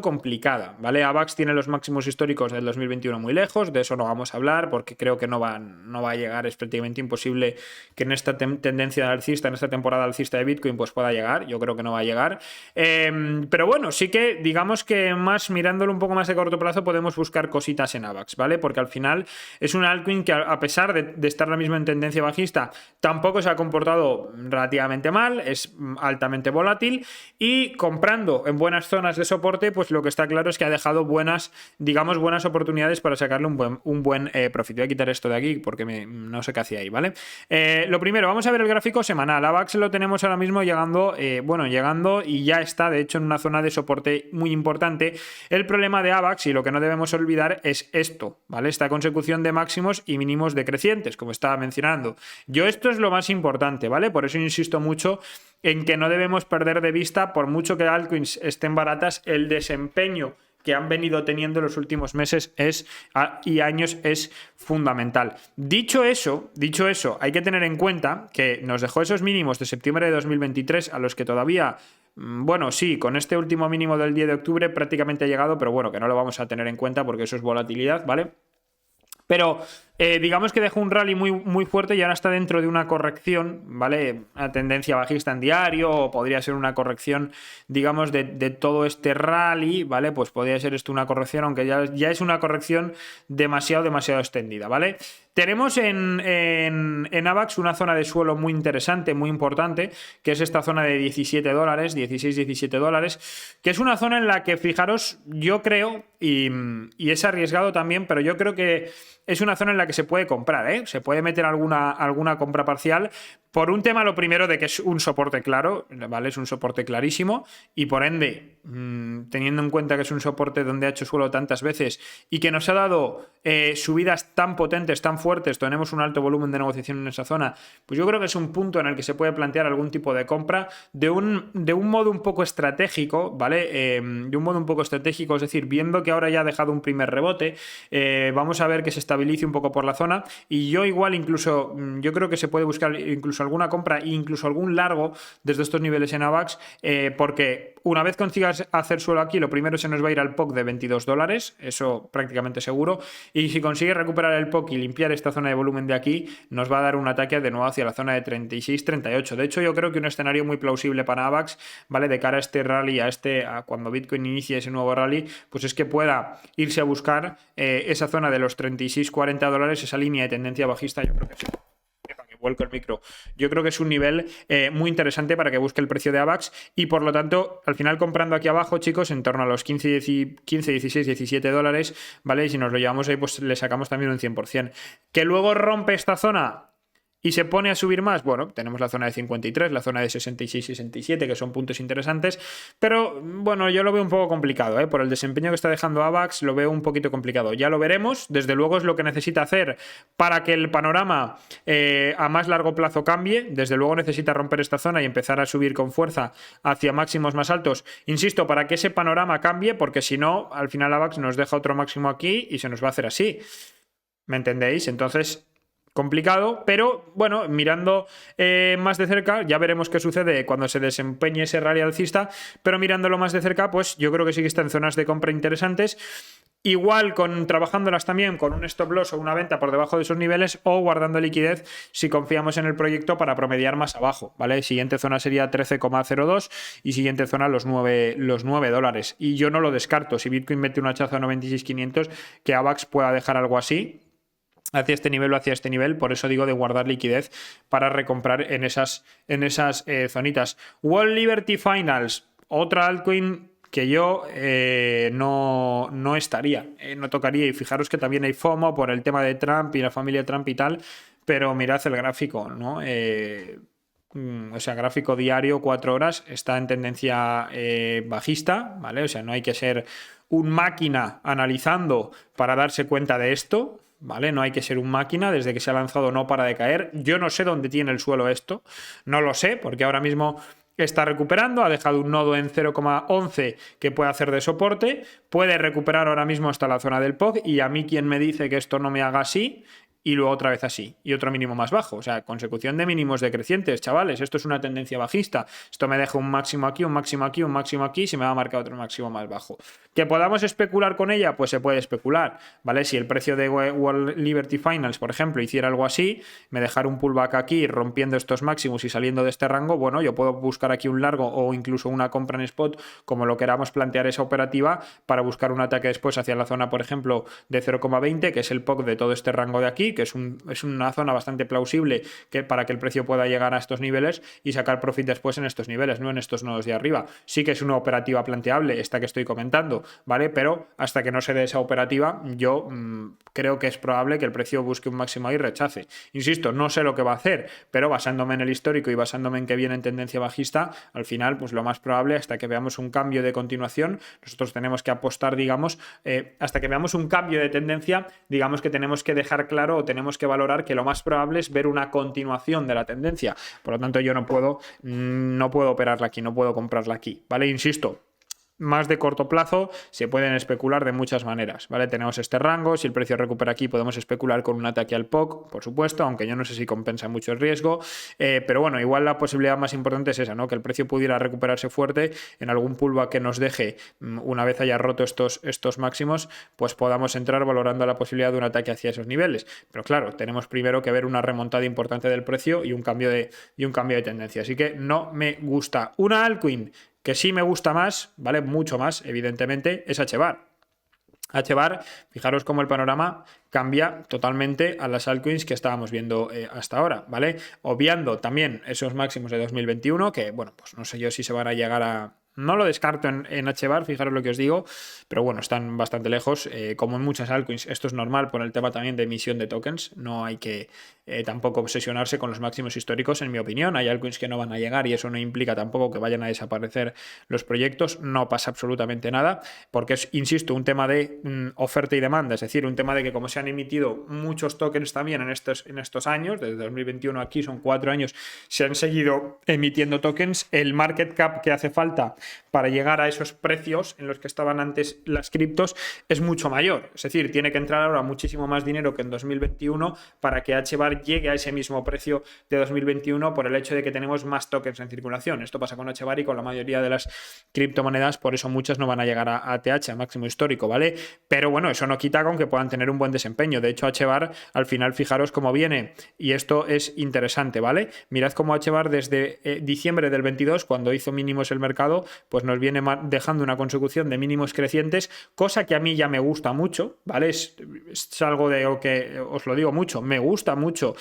complicada, ¿vale? AVAX tiene los máximos históricos del 2021 muy lejos, de eso no vamos a hablar porque creo que no va a llegar, es prácticamente imposible que en esta tendencia alcista, en esta temporada alcista de Bitcoin, pues pueda llegar, yo creo que no va a llegar, pero bueno, sí que digamos que más mirándolo un poco más de corto plazo podemos buscar cositas en AVAX, ¿vale? Porque al final es una altcoin que a pesar de estar ahora mismo en tendencia bajista, tampoco se ha comportado relativamente mal, es altamente volátil y comprando en buenas zonas de soporte, pues lo que está claro es que ha dejado buenas oportunidades para sacarle un buen profit. Voy a quitar esto de aquí porque no sé qué hacía ahí, ¿vale? Lo primero, vamos a ver el gráfico semanal. AVAX lo tenemos ahora mismo llegando y ya está, de hecho, en una zona de soporte muy importante. El problema de AVAX, y lo que no debemos olvidar, es esto, ¿vale? Esta consecución de máximos y mínimos decrecientes, como estaba mencionando. Esto es lo más importante, ¿vale? Por eso insisto mucho en que no debemos perder de vista, por mucho que altcoins estén baratas, el desempeño que han venido teniendo en los últimos meses y años es fundamental. Dicho eso, hay que tener en cuenta que nos dejó esos mínimos de septiembre de 2023 a los que todavía, bueno, sí, con este último mínimo del 10 de octubre prácticamente ha llegado, pero bueno, que no lo vamos a tener en cuenta porque eso es volatilidad, ¿vale? Pero digamos que dejó un rally muy, muy fuerte y ahora está dentro de una corrección, ¿vale? Una tendencia bajista en diario, o podría ser una corrección, digamos, de todo este rally, ¿vale? Pues podría ser esto una corrección, aunque ya es una corrección demasiado extendida, ¿vale? Tenemos en AVAX una zona de suelo muy interesante, muy importante, que es esta zona de $17, 16-17 dólares, que es una zona en la que, fijaros, yo creo, y es arriesgado también, pero yo creo que es una zona en la que se puede comprar, ¿eh? Se puede meter alguna compra parcial por un tema, lo primero, de que es un soporte claro, ¿vale? Es un soporte clarísimo y por ende, teniendo en cuenta que es un soporte donde ha hecho suelo tantas veces y que nos ha dado subidas tan potentes, tan fuertes, tenemos un alto volumen de negociación en esa zona, pues yo creo que es un punto en el que se puede plantear algún tipo de compra de un modo un poco estratégico, ¿vale? De un modo un poco estratégico, es decir, viendo que ahora ya ha dejado un primer rebote, vamos a ver que se estabilice un poco por la zona y yo creo que se puede buscar incluso alguna compra e incluso algún largo desde estos niveles en AVAX, porque una vez consigas hacer suelo aquí, lo primero se nos va a ir al POC de $22, eso prácticamente seguro, y si consigue recuperar el POC y limpiar esta zona de volumen de aquí, nos va a dar un ataque de nuevo hacia la zona de 36-38. De hecho, yo creo que un escenario muy plausible para AVAX, ¿vale? De cara a este rally, a cuando Bitcoin inicie ese nuevo rally, pues es que pueda irse a buscar esa zona de los 36-40 dólares, esa línea de tendencia bajista. Yo creo que sí. Vuelco el micro. Yo creo que es un nivel muy interesante para que busque el precio de AVAX y por lo tanto, al final comprando aquí abajo, chicos, en torno a los 15, 16, 17 dólares, ¿vale? Y si nos lo llevamos ahí, pues le sacamos también un 100%. Que luego rompe esta zona, y se pone a subir más, bueno, tenemos la zona de 53, la zona de 66 y 67, que son puntos interesantes, pero bueno, yo lo veo un poco complicado, ¿eh? Por el desempeño que está dejando AVAX, lo veo un poquito complicado. Ya lo veremos, desde luego es lo que necesita hacer para que el panorama a más largo plazo cambie. Desde luego necesita romper esta zona y empezar a subir con fuerza hacia máximos más altos. Insisto, para que ese panorama cambie, porque si no, al final AVAX nos deja otro máximo aquí y se nos va a hacer así. ¿Me entendéis? Entonces, complicado, pero bueno, mirando más de cerca, ya veremos qué sucede cuando se desempeñe ese rally alcista, pero mirándolo más de cerca, pues yo creo que sí que está en zonas de compra interesantes. Igual trabajándolas también con un stop loss o una venta por debajo de esos niveles, o guardando liquidez si confiamos en el proyecto para promediar más abajo, ¿vale? Siguiente zona sería 13,02 y siguiente zona los 9 dólares. Y yo no lo descarto, si Bitcoin mete un hachazo a 96.500, que AVAX pueda dejar algo así hacia este nivel o hacia este nivel, por eso digo de guardar liquidez para recomprar en esas zonitas. World Liberty Finals, otra altcoin que yo no estaría, no tocaría, y fijaros que también hay FOMO por el tema de Trump y la familia Trump y tal, pero mirad el gráfico, ¿no? O sea, gráfico diario, 4 horas, está en tendencia bajista, ¿vale? O sea, no hay que ser un máquina analizando para darse cuenta de esto, ¿vale? No hay que ser un máquina, desde que se ha lanzado no para de caer. Yo no sé dónde tiene el suelo esto, no lo sé, porque ahora mismo está recuperando, ha dejado un nodo en 0,11 que puede hacer de soporte, puede recuperar ahora mismo hasta la zona del POG, y a mí quien me dice que esto no me haga así, y luego otra vez así, y otro mínimo más bajo. O sea, consecución de mínimos decrecientes, chavales. Esto es una tendencia bajista. Esto me deja un máximo aquí, un máximo aquí, un máximo aquí, y se me va a marcar otro máximo más bajo. ¿Que podamos especular con ella? Pues se puede especular, ¿vale? Si el precio de World Liberty Finals, por ejemplo, hiciera algo así, me dejara un pullback aquí rompiendo estos máximos y saliendo de este rango, bueno, yo puedo buscar aquí un largo o incluso una compra en spot, como lo queramos plantear esa operativa, para buscar un ataque después hacia la zona, por ejemplo, de 0,20, que es el POC de todo este rango de aquí, que es una zona bastante plausible para que el precio pueda llegar a estos niveles y sacar profit después en estos niveles, no en estos nodos de arriba. Sí que es una operativa planteable, esta que estoy comentando, ¿vale? Pero hasta que no se dé esa operativa, yo creo que es probable que el precio busque un máximo ahí y rechace. Insisto, no sé lo que va a hacer, pero basándome en el histórico y basándome en que viene en tendencia bajista, al final, pues lo más probable, hasta que veamos un cambio de continuación, nosotros tenemos que apostar, digamos, hasta que veamos un cambio de tendencia, digamos que tenemos que dejar claro o tenemos que valorar que lo más probable es ver una continuación de la tendencia. Por lo tanto, yo no puedo operarla aquí, no puedo comprarla aquí, ¿vale? Insisto, más de corto plazo se pueden especular de muchas maneras, ¿vale? Tenemos este rango, si el precio recupera aquí podemos especular con un ataque al POC, por supuesto, aunque yo no sé si compensa mucho el riesgo, pero bueno, igual la posibilidad más importante es esa, ¿no? Que el precio pudiera recuperarse fuerte en algún pullback que nos deje, una vez haya roto estos máximos, pues podamos entrar valorando la posibilidad de un ataque hacia esos niveles. Pero claro, tenemos primero que ver una remontada importante del precio y un cambio de tendencia, así que no me gusta. Una altcoin que sí me gusta más, ¿vale? Mucho más, evidentemente, es HBAR. HBAR, fijaros cómo el panorama cambia totalmente a las altcoins que estábamos viendo hasta ahora, ¿vale? Obviando también esos máximos de 2021, que, bueno, pues no sé yo si se van a llegar a... No lo descarto en HBAR, fijaros lo que os digo, pero bueno, están bastante lejos, como en muchas altcoins. Esto es normal por el tema también de emisión de tokens, no hay que tampoco obsesionarse con los máximos históricos, en mi opinión. Hay altcoins que no van a llegar y eso no implica tampoco que vayan a desaparecer los proyectos, no pasa absolutamente nada, porque es, insisto, un tema de oferta y demanda, es decir, un tema de que como se han emitido muchos tokens también en estos años, desde 2021 aquí son 4 años, se han seguido emitiendo tokens, el market cap que hace falta para llegar a esos precios en los que estaban antes las criptos es mucho mayor. Es decir, tiene que entrar ahora muchísimo más dinero que en 2021 para que HBAR llegue a ese mismo precio de 2021 por el hecho de que tenemos más tokens en circulación. Esto pasa con HBAR y con la mayoría de las criptomonedas, por eso muchas no van a llegar a ATH, a máximo histórico, ¿vale? Pero bueno, eso no quita con que puedan tener un buen desempeño. De hecho, HBAR al final, fijaros cómo viene, y esto es interesante, ¿vale? Mirad cómo HBAR desde diciembre del 22, cuando hizo mínimos el mercado, pues nos viene dejando una consecución de mínimos crecientes, cosa que a mí ya me gusta mucho, ¿vale? Es algo de lo que os lo digo mucho, me gusta mucho.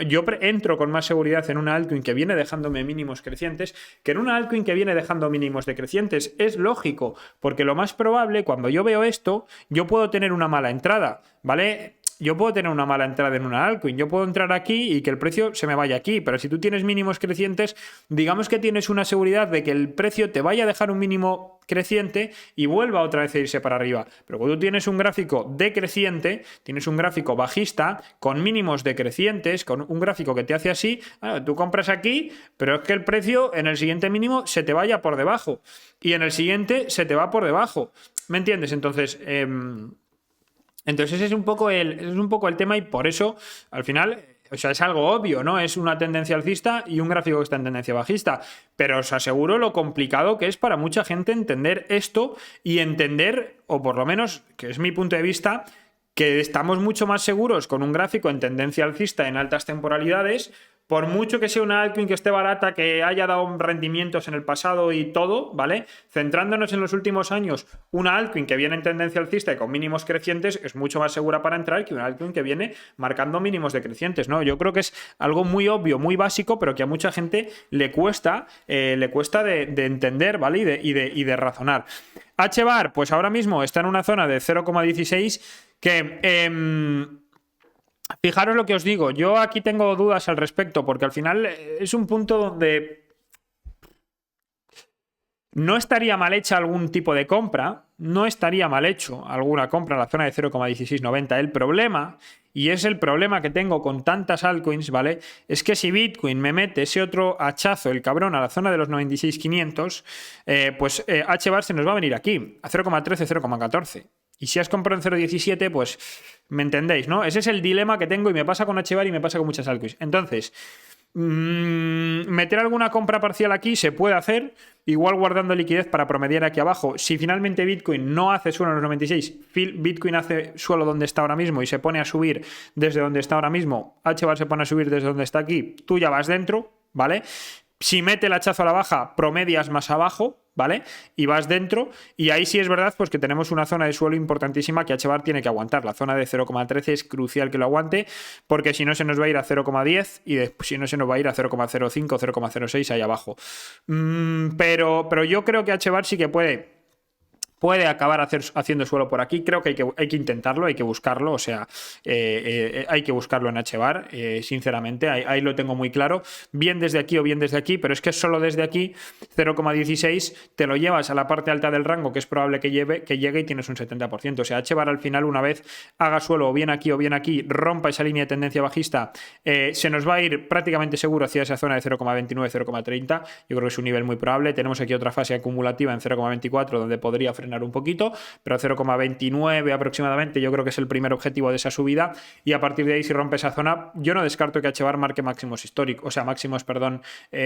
Yo entro con más seguridad en una altcoin que viene dejándome mínimos crecientes que en una altcoin que viene dejando mínimos decrecientes. Es lógico, porque lo más probable, cuando yo veo esto, yo puedo tener una mala entrada, ¿vale? yo puedo tener una mala entrada en una altcoin, yo puedo entrar aquí y que el precio se me vaya aquí, pero si tú tienes mínimos crecientes, digamos que tienes una seguridad de que el precio te vaya a dejar un mínimo creciente y vuelva otra vez a irse para arriba. Pero cuando tú tienes un gráfico decreciente, tienes un gráfico bajista con mínimos decrecientes, con un gráfico que te hace así, bueno, tú compras aquí, pero es que el precio en el siguiente mínimo se te vaya por debajo y en el siguiente se te va por debajo. ¿Me entiendes? Entonces ese es un poco el tema y por eso, al final, o sea, es algo obvio, ¿no? Es una tendencia alcista y un gráfico que está en tendencia bajista. Pero os aseguro lo complicado que es para mucha gente entender esto y entender, o por lo menos, que es mi punto de vista, que estamos mucho más seguros con un gráfico en tendencia alcista en altas temporalidades. Por mucho que sea una altcoin que esté barata, que haya dado rendimientos en el pasado y todo, ¿vale? Centrándonos en los últimos años, una altcoin que viene en tendencia alcista y con mínimos crecientes es mucho más segura para entrar que una altcoin que viene marcando mínimos decrecientes, ¿no? Yo creo que es algo muy obvio, muy básico, pero que a mucha gente le cuesta de entender, ¿vale? Y de razonar. HBAR, pues ahora mismo está en una zona de 0,16 que... fijaros lo que os digo, yo aquí tengo dudas al respecto porque al final es un punto donde no estaría mal hecha algún tipo de compra, no estaría mal hecho alguna compra en la zona de 0,1690. El problema, y es el problema que tengo con tantas altcoins, ¿vale? Es que si Bitcoin me mete ese otro hachazo, el cabrón, a la zona de los 96.500, pues HBAR se nos va a venir aquí, a 0,13, 0,14. Y si has comprado en 0,17, pues me entendéis, ¿no? Ese es el dilema que tengo y me pasa con HBAR y me pasa con muchas altcoins. Entonces, meter alguna compra parcial aquí se puede hacer, igual guardando liquidez para promediar aquí abajo. Si finalmente Bitcoin no hace suelo en los 96, Bitcoin hace suelo donde está ahora mismo y se pone a subir desde donde está ahora mismo, HBAR se pone a subir desde donde está aquí, tú ya vas dentro, ¿vale? Si mete el hachazo a la baja, promedias más abajo, ¿vale? Y vas dentro, y ahí sí es verdad pues que tenemos una zona de suelo importantísima que HBAR tiene que aguantar. La zona de 0,13 es crucial que lo aguante, porque si no se nos va a ir a 0,10 y si no se nos va a ir a 0,05, 0,06 ahí abajo. Pero yo creo que HBAR sí que puede acabar haciendo suelo por aquí. Creo que hay que intentarlo, hay que buscarlo, o sea, hay que buscarlo en HBAR, sinceramente, ahí lo tengo muy claro, bien desde aquí o bien desde aquí, pero es que solo desde aquí 0,16 te lo llevas a la parte alta del rango, que es probable que llegue y tienes un 70%, o sea, HBAR al final, una vez haga suelo o bien aquí, rompa esa línea de tendencia bajista, se nos va a ir prácticamente seguro hacia esa zona de 0,29, 0,30, yo creo que es un nivel muy probable. Tenemos aquí otra fase acumulativa en 0,24 donde podría frenar un poquito, pero 0,29 aproximadamente yo creo que es el primer objetivo de esa subida, y a partir de ahí, si rompe esa zona, yo no descarto que HBAR marque máximos históricos, o sea,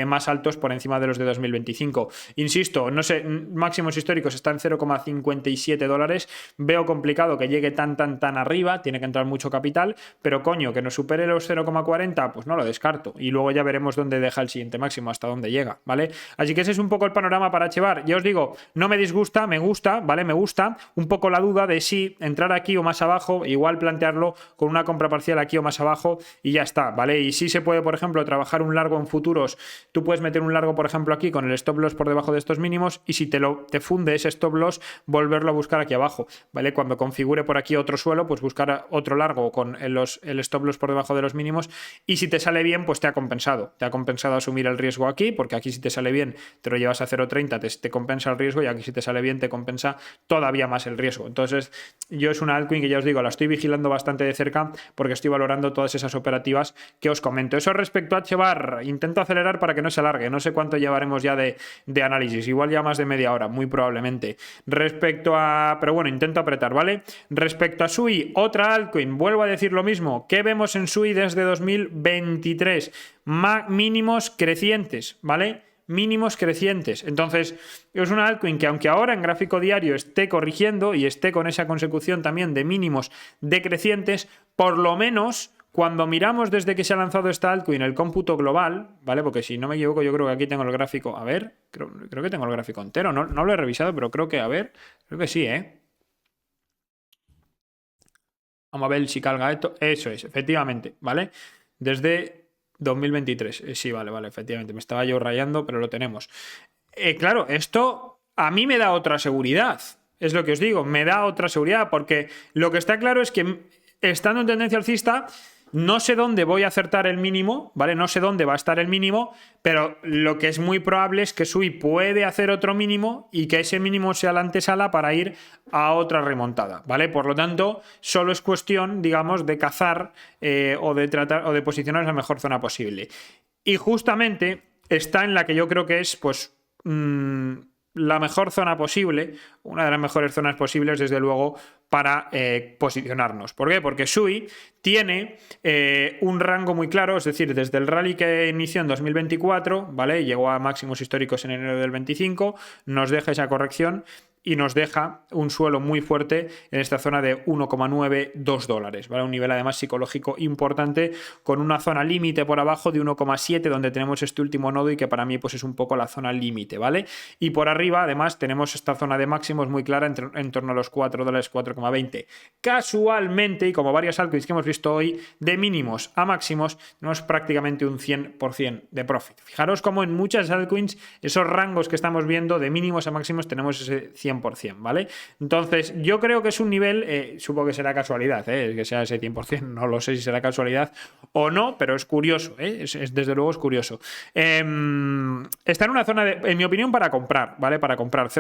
más altos por encima de los de 2025. Insisto, no sé, máximos históricos están en 0,57 dólares, veo complicado que llegue tan arriba, tiene que entrar mucho capital, pero coño, que nos supere los 0,40, pues no lo descarto, y luego ya veremos dónde deja el siguiente máximo, hasta dónde llega, ¿vale? Así que ese es un poco el panorama para HBAR. Ya os digo, no me disgusta, me gusta, ¿vale? Me gusta un poco la duda de si entrar aquí o más abajo, igual plantearlo con una compra parcial aquí o más abajo y ya está, ¿vale? Y si se puede, por ejemplo, trabajar un largo en futuros, tú puedes meter un largo, por ejemplo, aquí con el stop loss por debajo de estos mínimos, y si te funde ese stop loss, volverlo a buscar aquí abajo, ¿vale? Cuando configure por aquí otro suelo, pues buscar otro largo con el stop loss por debajo de los mínimos, y si te sale bien, pues te ha compensado asumir el riesgo aquí, porque aquí si te sale bien, te lo llevas a 0,30, te compensa el riesgo, y aquí si te sale bien, te compensa todavía más el riesgo. Entonces, yo es una altcoin que ya os digo, la estoy vigilando bastante de cerca porque estoy valorando todas esas operativas que os comento. Eso respecto a HBAR, intento acelerar para que no se alargue, no sé cuánto llevaremos ya de análisis, igual ya más de media hora, muy probablemente. Pero bueno, intento apretar, ¿vale? Respecto a SUI, otra altcoin, vuelvo a decir lo mismo, ¿qué vemos en SUI desde 2023? Mínimos crecientes, ¿vale? Mínimos crecientes. Entonces, es una altcoin que, aunque ahora en gráfico diario esté corrigiendo y esté con esa consecución también de mínimos decrecientes, por lo menos cuando miramos desde que se ha lanzado esta altcoin el cómputo global, ¿vale? Porque si no me equivoco, yo creo que aquí tengo el gráfico, a ver, creo que tengo el gráfico entero, no lo he revisado, pero creo que sí, ¿eh? Vamos a ver si carga esto. Eso es, efectivamente, ¿vale? Desde 2023. Sí, vale, efectivamente. Me estaba yo rayando, pero lo tenemos. Claro, esto a mí me da otra seguridad. Es lo que os digo, me da otra seguridad, porque lo que está claro es que estando en tendencia alcista, no sé dónde voy a acertar el mínimo, ¿vale? No sé dónde va a estar el mínimo, pero lo que es muy probable es que SUI puede hacer otro mínimo y que ese mínimo sea la antesala para ir a otra remontada, ¿vale? Por lo tanto, solo es cuestión, digamos, de cazar o de tratar o de posicionar en la mejor zona posible. Y justamente está en la que yo creo que es, pues, la mejor zona posible, una de las mejores zonas posibles, desde luego, para posicionarnos. ¿Por qué? Porque SUI tiene un rango muy claro, es decir, desde el rally que inició en 2024, ¿vale? Llegó a máximos históricos en enero del 25, nos deja esa corrección y nos deja un suelo muy fuerte en esta zona de 1,92 dólares, ¿vale? Un nivel además psicológico importante, con una zona límite por abajo de 1,7, donde tenemos este último nodo y que para mí pues es un poco la zona límite, ¿vale? Y por arriba además tenemos esta zona de máximos muy clara en torno a los 4 dólares, 4,20. Casualmente, y como varias altcoins que hemos visto hoy, de mínimos a máximos tenemos prácticamente un 100% de profit. Fijaros cómo en muchas altcoins esos rangos que estamos viendo de mínimos a máximos tenemos ese 100%, ¿vale? Entonces, yo creo que es un nivel, supongo que será casualidad, que sea ese 100%, no lo sé si será casualidad o no, pero es curioso, desde luego es curioso. Está en una zona, en mi opinión, para comprar, ¿vale? Para comprar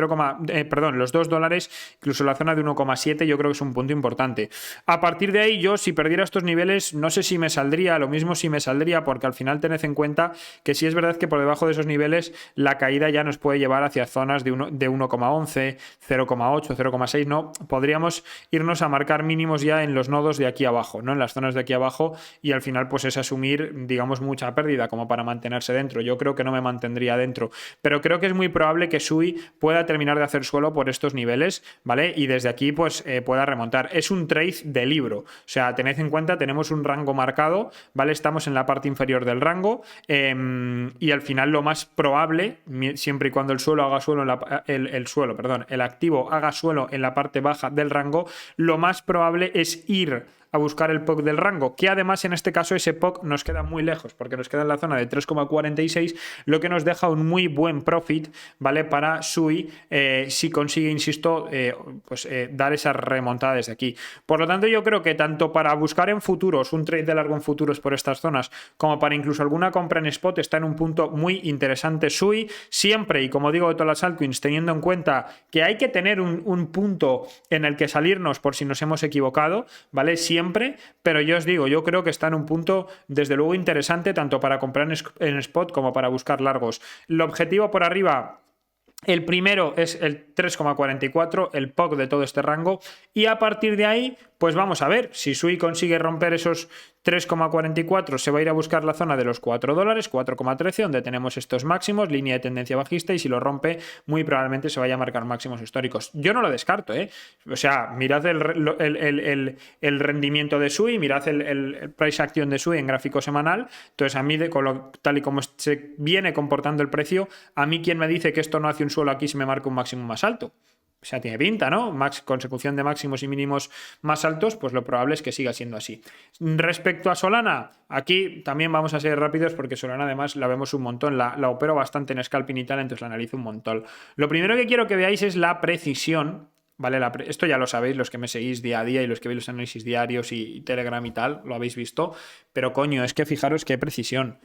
los 2 dólares, incluso la zona de 1,7, yo creo que es un punto importante. A partir de ahí, yo, si perdiera estos niveles, no sé si me saldría, lo mismo si me saldría, porque al final tened en cuenta que sí es verdad que por debajo de esos niveles la caída ya nos puede llevar hacia zonas de 1,11, 0,8, 0,6, no, podríamos irnos a marcar mínimos ya en los nodos de aquí abajo, ¿no? En las zonas de aquí abajo, y al final pues es asumir, digamos, mucha pérdida como para mantenerse dentro. Yo creo que no me mantendría dentro, pero creo que es muy probable que SUI pueda terminar de hacer suelo por estos niveles, ¿vale? Y desde aquí pues pueda remontar. Es un trade de libro, o sea, tened en cuenta, tenemos un rango marcado, ¿vale? Estamos en la parte inferior del rango, y al final lo más probable, siempre y cuando el suelo haga suelo el activo haga suelo en la parte baja del rango, lo más probable es ir a buscar el POC del rango, que además en este caso ese POC nos queda muy lejos, porque nos queda en la zona de 3,46, lo que nos deja un muy buen profit, ¿vale? Para SUI, si consigue, insisto, dar esa remontada desde aquí. Por lo tanto, yo creo que tanto para buscar en futuros, un trade de largo en futuros por estas zonas, como para incluso alguna compra en spot, está en un punto muy interesante SUI, siempre, y como digo de todas las altcoins, teniendo en cuenta que hay que tener un punto en el que salirnos por si nos hemos equivocado, ¿vale? Siempre, pero yo os digo, yo creo que está en un punto desde luego interesante tanto para comprar en spot como para buscar largos. El objetivo por arriba, el primero es el 3,44, el POC de todo este rango, y a partir de ahí pues vamos a ver si SUI consigue romper esos 3,44, se va a ir a buscar la zona de los 4 dólares, 4,13, donde tenemos estos máximos, línea de tendencia bajista, y si lo rompe, muy probablemente se vaya a marcar máximos históricos. Yo no lo descarto, O sea, mirad el rendimiento de SUI, mirad el price action de SUI en gráfico semanal. Entonces, a mí, tal y como se viene comportando el precio, a mí quien me dice que esto no hace un suelo aquí si me marca un máximo más alto. O sea, tiene pinta, ¿no? Consecución de máximos y mínimos más altos, pues lo probable es que siga siendo así. Respecto a Solana, aquí también vamos a ser rápidos porque Solana además la vemos un montón, la opero bastante en scalping y tal, entonces la analizo un montón. Lo primero que quiero que veáis es la precisión, ¿vale? Esto ya lo sabéis, los que me seguís día a día y los que veis los análisis diarios y Telegram y tal, lo habéis visto, pero coño, es que fijaros qué precisión.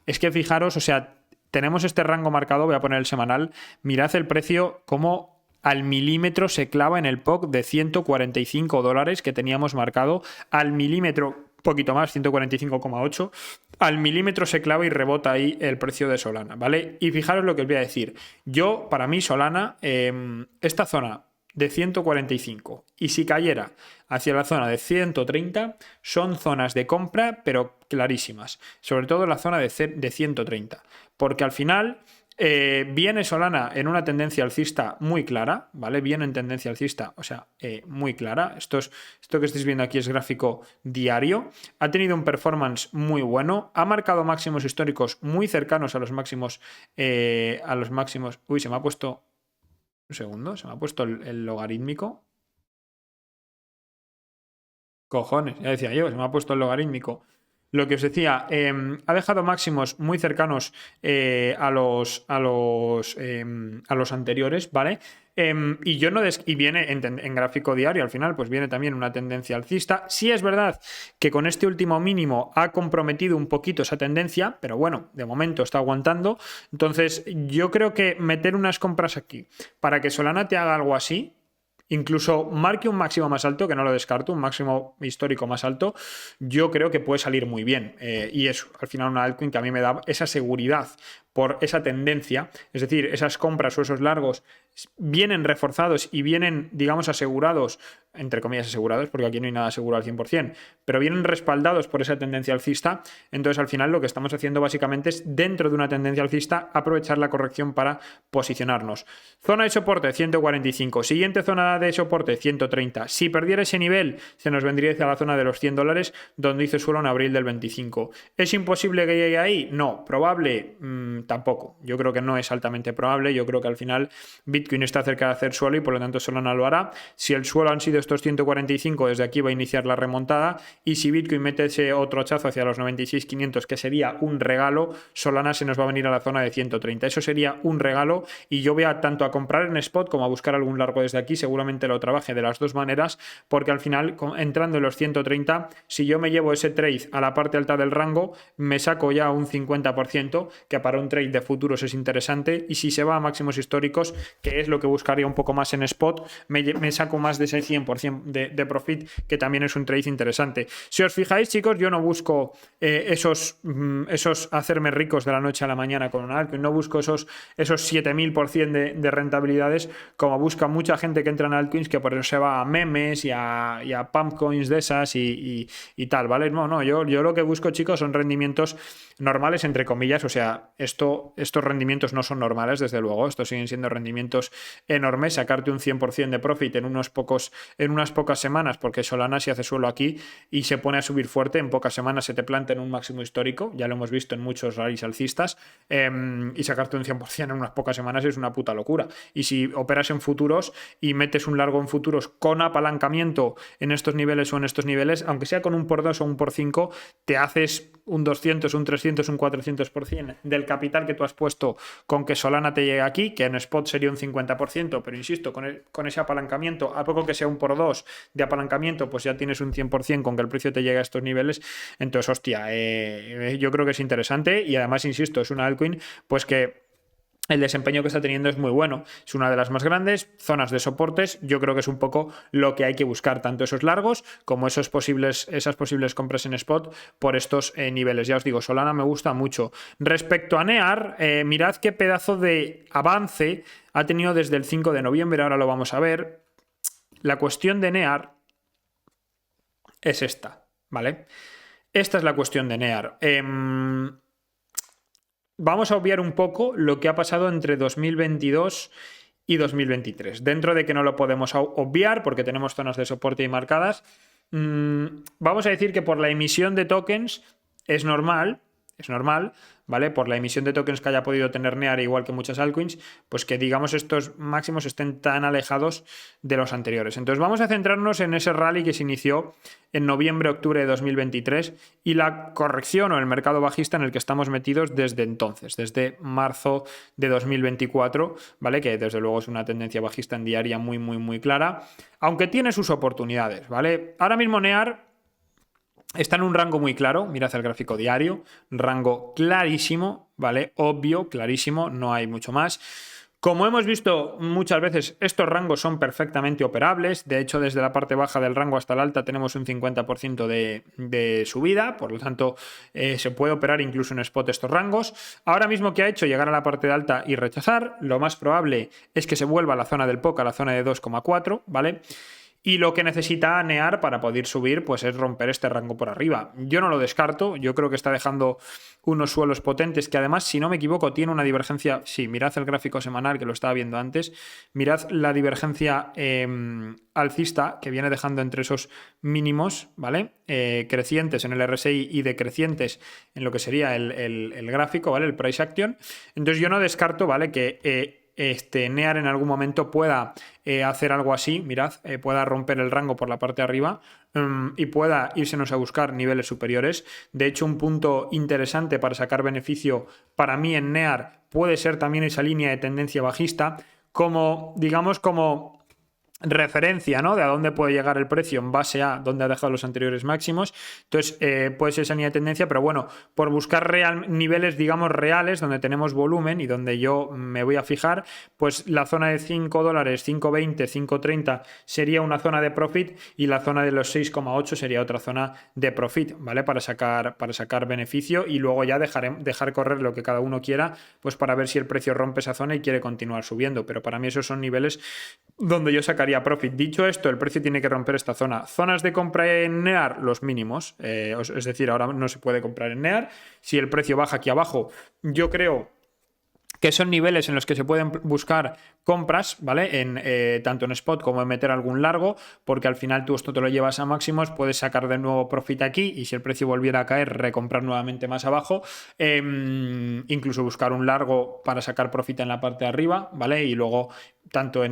Es que fijaros, o sea, tenemos este rango marcado, voy a poner el semanal, mirad el precio como al milímetro se clava en el POC de 145 dólares que teníamos marcado, al milímetro, poquito más, 145,8, al milímetro se clava y rebota ahí el precio de Solana, ¿vale? Y fijaros lo que os voy a decir. Yo, para mí, Solana, esta zona de 145 y si cayera hacia la zona de 130 son zonas de compra, pero clarísimas, sobre todo la zona de 130, porque al final viene Solana en una tendencia alcista muy clara, ¿vale? Viene en tendencia alcista, o sea, muy clara. Esto que estáis viendo aquí es gráfico diario. Ha tenido un performance muy bueno. Ha marcado máximos históricos muy cercanos a los máximos. Uy, se me ha puesto. Un segundo, se me ha puesto el logarítmico. Cojones, ya decía yo, se me ha puesto el logarítmico. Lo que os decía, ha dejado máximos muy cercanos a los anteriores, ¿vale? Y yo no y viene en gráfico diario, al final, pues viene también una tendencia alcista. Sí es verdad que con este último mínimo ha comprometido un poquito esa tendencia, pero bueno, de momento está aguantando. Entonces, yo creo que meter unas compras aquí para que Solana te haga algo así, incluso marque un máximo más alto, que no lo descarto, un máximo histórico más alto, yo creo que puede salir muy bien. Y es al final una altcoin que a mí me da esa seguridad por esa tendencia, es decir, esas compras o esos largos vienen reforzados y vienen, digamos, asegurados, entre comillas asegurados, porque aquí no hay nada seguro al 100%, pero vienen respaldados por esa tendencia alcista. Entonces, al final, lo que estamos haciendo básicamente es, dentro de una tendencia alcista, aprovechar la corrección para posicionarnos. Zona de soporte, 145. Siguiente zona de soporte, 130. Si perdiera ese nivel, se nos vendría hacia la zona de los $100, donde hice suelo en abril del 25. ¿Es imposible que llegue ahí? No. ¿Probable? Tampoco. Yo creo que no es altamente probable. Yo creo que al final Bitcoin está cerca de hacer suelo y por lo tanto Solana lo hará. Si el suelo han sido estos 145, desde aquí va a iniciar la remontada, y si Bitcoin mete ese otro hachazo hacia los 96.500, que sería un regalo, Solana se nos va a venir a la zona de 130. Eso sería un regalo y yo voy tanto a comprar en spot como a buscar algún largo desde aquí. Seguramente lo trabaje de las dos maneras, porque al final, entrando en los 130, si yo me llevo ese trade a la parte alta del rango, me saco ya un 50%, que para un trade de futuros es interesante, y si se va a máximos históricos, que es lo que buscaría un poco más en spot, me saco más de ese 100% de profit, que también es un trade interesante. Si os fijáis, chicos, yo no busco esos hacerme ricos de la noche a la mañana con un altcoin, no busco esos 7000% de rentabilidades como busca mucha gente que entra en altcoins, que por eso se va a memes y a pump coins de esas y tal, ¿vale? No, yo lo que busco, chicos, son rendimientos normales, entre comillas. O sea, estos rendimientos no son normales, desde luego. Estos siguen siendo rendimientos enormes. Sacarte un 100% de profit en unas pocas semanas, porque Solana, si hace suelo aquí y se pone a subir fuerte, en pocas semanas se te planta en un máximo histórico. Ya lo hemos visto en muchos rallies alcistas. Y sacarte un 100% en unas pocas semanas es una puta locura. Y si operas en futuros y metes un largo en futuros con apalancamiento en estos niveles o en estos niveles, aunque sea con un por 2 o un por 5, te haces un 200, un 300, un 400% del capital que tú has puesto con que Solana te llegue aquí, que en spot sería un 50%, pero insisto, con ese apalancamiento, a poco que sea un por 2 de apalancamiento, pues ya tienes un 100% con que el precio te llegue a estos niveles. Entonces, hostia, yo creo que es interesante, y además, insisto, es una altcoin pues que el desempeño que está teniendo es muy bueno. Es una de las más grandes zonas de soportes. Yo creo que es un poco lo que hay que buscar, tanto esos largos como esas posibles compras en spot por estos niveles. Ya os digo, Solana me gusta mucho. Respecto a NEAR, mirad qué pedazo de avance ha tenido desde el 5 de noviembre. Ahora lo vamos a ver. La cuestión de NEAR es esta, ¿vale? Esta es la cuestión de NEAR. Vamos a obviar un poco lo que ha pasado entre 2022 y 2023. Dentro de que no lo podemos obviar porque tenemos zonas de soporte ahí marcadas, vamos a decir que por la emisión de tokens es normal, ¿vale? Por la emisión de tokens que haya podido tener NEAR, igual que muchas altcoins, pues que digamos estos máximos estén tan alejados de los anteriores. Entonces vamos a centrarnos en ese rally que se inició en noviembre-octubre de 2023 y la corrección o el mercado bajista en el que estamos metidos desde entonces, desde marzo de 2024, ¿vale? Que desde luego es una tendencia bajista en diaria muy, muy, muy clara, aunque tiene sus oportunidades, ¿vale? Ahora mismo NEAR está en un rango muy claro. Mirad el gráfico diario, rango clarísimo, ¿vale? Obvio, clarísimo, no hay mucho más. Como hemos visto muchas veces, estos rangos son perfectamente operables. De hecho, desde la parte baja del rango hasta la alta tenemos un 50% de subida. Por lo tanto, se puede operar incluso en spot estos rangos. Ahora mismo, ¿qué ha hecho? Llegar a la parte de alta y rechazar. Lo más probable es que se vuelva a la zona del POC, a la zona de 2,4, ¿vale? Y lo que necesita NEAR para poder subir, pues es romper este rango por arriba. Yo no lo descarto, yo creo que está dejando unos suelos potentes que además, si no me equivoco, tiene una divergencia. Sí, mirad el gráfico semanal que lo estaba viendo antes. Mirad la divergencia alcista que viene dejando entre esos mínimos, ¿vale? Crecientes en el RSI y decrecientes en lo que sería el gráfico, ¿vale? El price action. Entonces yo no descarto, ¿vale? Que NEAR en algún momento pueda hacer algo así, mirad, pueda romper el rango por la parte de arriba y pueda irsenos a buscar niveles superiores. De hecho, un punto interesante para sacar beneficio para mí en NEAR puede ser también esa línea de tendencia bajista. como, digamos, como referencia, ¿no? De a dónde puede llegar el precio en base a dónde ha dejado los anteriores máximos. Entonces, puede ser esa línea de tendencia, pero bueno, por buscar niveles, digamos, reales, donde tenemos volumen y donde yo me voy a fijar, pues la zona de $5, 5.20, 5.30 sería una zona de profit y la zona de los 6,8 sería otra zona de profit, ¿vale? Para sacar beneficio y luego ya dejar correr lo que cada uno quiera, pues para ver si el precio rompe esa zona y quiere continuar subiendo. Pero para mí esos son niveles donde yo sacaría profit. Dicho esto, el precio tiene que romper esta zona. Zonas de compra en NEAR, los mínimos. Es decir, ahora no se puede comprar en NEAR. Si el precio baja aquí abajo, yo creo que son niveles en los que se pueden buscar compras, ¿vale? Tanto en spot como en meter algún largo, porque al final tú esto te lo llevas a máximos, puedes sacar de nuevo profit aquí y si el precio volviera a caer, recomprar nuevamente más abajo, incluso buscar un largo para sacar profit en la parte de arriba, ¿vale? Y luego tanto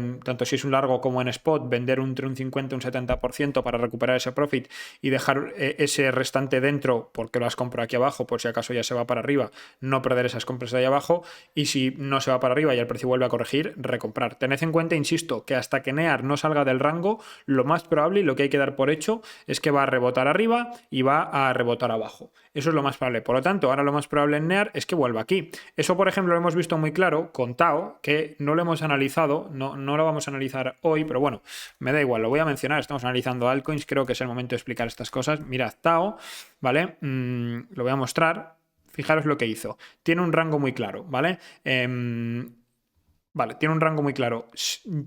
si es un largo como en spot, vender entre un 50 y un 70% para recuperar ese profit y dejar ese restante dentro porque lo has comprado aquí abajo, por si acaso ya se va para arriba, no perder esas compras de ahí abajo, y si no se va para arriba y el precio vuelve a corregir, recomprar. Tened en cuenta, insisto, que hasta que NEAR no salga del rango, lo más probable y lo que hay que dar por hecho es que va a rebotar arriba y va a rebotar abajo. Eso es lo más probable. Por lo tanto, ahora lo más probable en NEAR es que vuelva aquí. Eso, por ejemplo, lo hemos visto muy claro con TAO, que no lo hemos analizado, no lo vamos a analizar hoy, pero bueno, me da igual, lo voy a mencionar. Estamos analizando altcoins, creo que es el momento de explicar estas cosas. Mirad, TAO, ¿vale? Lo voy a mostrar. Fijaros lo que hizo. Tiene un rango muy claro, ¿vale? Vale, tiene un rango muy claro.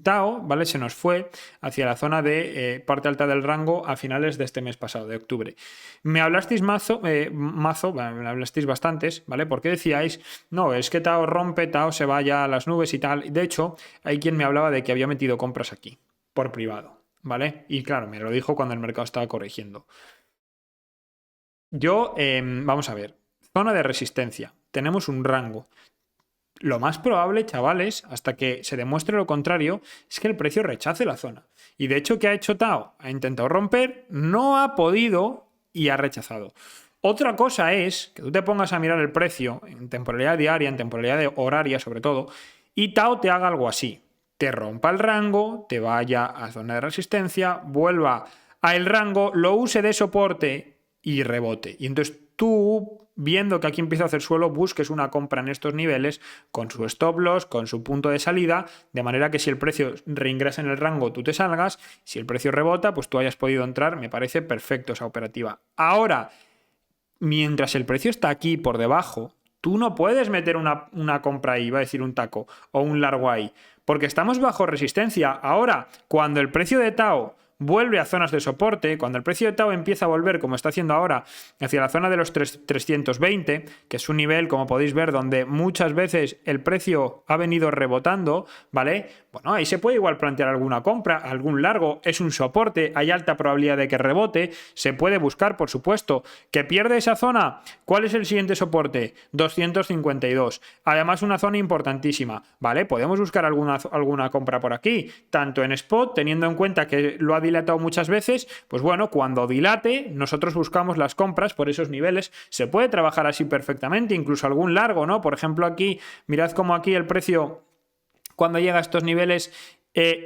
TAO, ¿vale? Se nos fue hacia la zona de parte alta del rango a finales de este mes pasado, de octubre. Me hablasteis me hablasteis bastantes, ¿vale? Porque decíais, no, es que TAO rompe, TAO se vaya a las nubes y tal. De hecho, hay quien me hablaba de que había metido compras aquí, por privado, ¿vale? Y claro, me lo dijo cuando el mercado estaba corrigiendo. Yo, vamos a ver, zona de resistencia, tenemos un rango. Lo más probable, chavales, hasta que se demuestre lo contrario, es que el precio rechace la zona. Y de hecho, ¿qué ha hecho TAO? Ha intentado romper, no ha podido y ha rechazado. Otra cosa es que tú te pongas a mirar el precio en temporalidad diaria, en temporalidad horaria sobre todo, y TAO te haga algo así. Te rompa el rango, te vaya a zona de resistencia, vuelva al rango, lo use de soporte y rebote. Y entonces tú, viendo que aquí empieza a hacer suelo, busques una compra en estos niveles con su stop loss, con su punto de salida, de manera que si el precio reingresa en el rango, tú te salgas. Si el precio rebota, pues tú hayas podido entrar. Me parece perfecto esa operativa. Ahora, mientras el precio está aquí por debajo, tú no puedes meter una compra ahí, va a decir un taco, o un largo ahí, porque estamos bajo resistencia. Ahora, cuando el precio de TAO vuelve a zonas de soporte, cuando el precio de TAO empieza a volver, como está haciendo ahora, hacia la zona de los 320, que es un nivel, como podéis ver, donde muchas veces el precio ha venido rebotando, ¿vale? Bueno, ahí se puede igual plantear alguna compra, algún largo, es un soporte, hay alta probabilidad de que rebote, se puede buscar, por supuesto. ¿Que pierde esa zona? ¿Cuál es el siguiente soporte? 252. Además, una zona importantísima, ¿vale? Podemos buscar alguna compra por aquí, tanto en spot, teniendo en cuenta que lo ha dilatado muchas veces, pues bueno, cuando dilate, nosotros buscamos las compras por esos niveles. Se puede trabajar así perfectamente, incluso algún largo, ¿no? Por ejemplo, aquí, mirad cómo aquí el precio, cuando llega a estos niveles,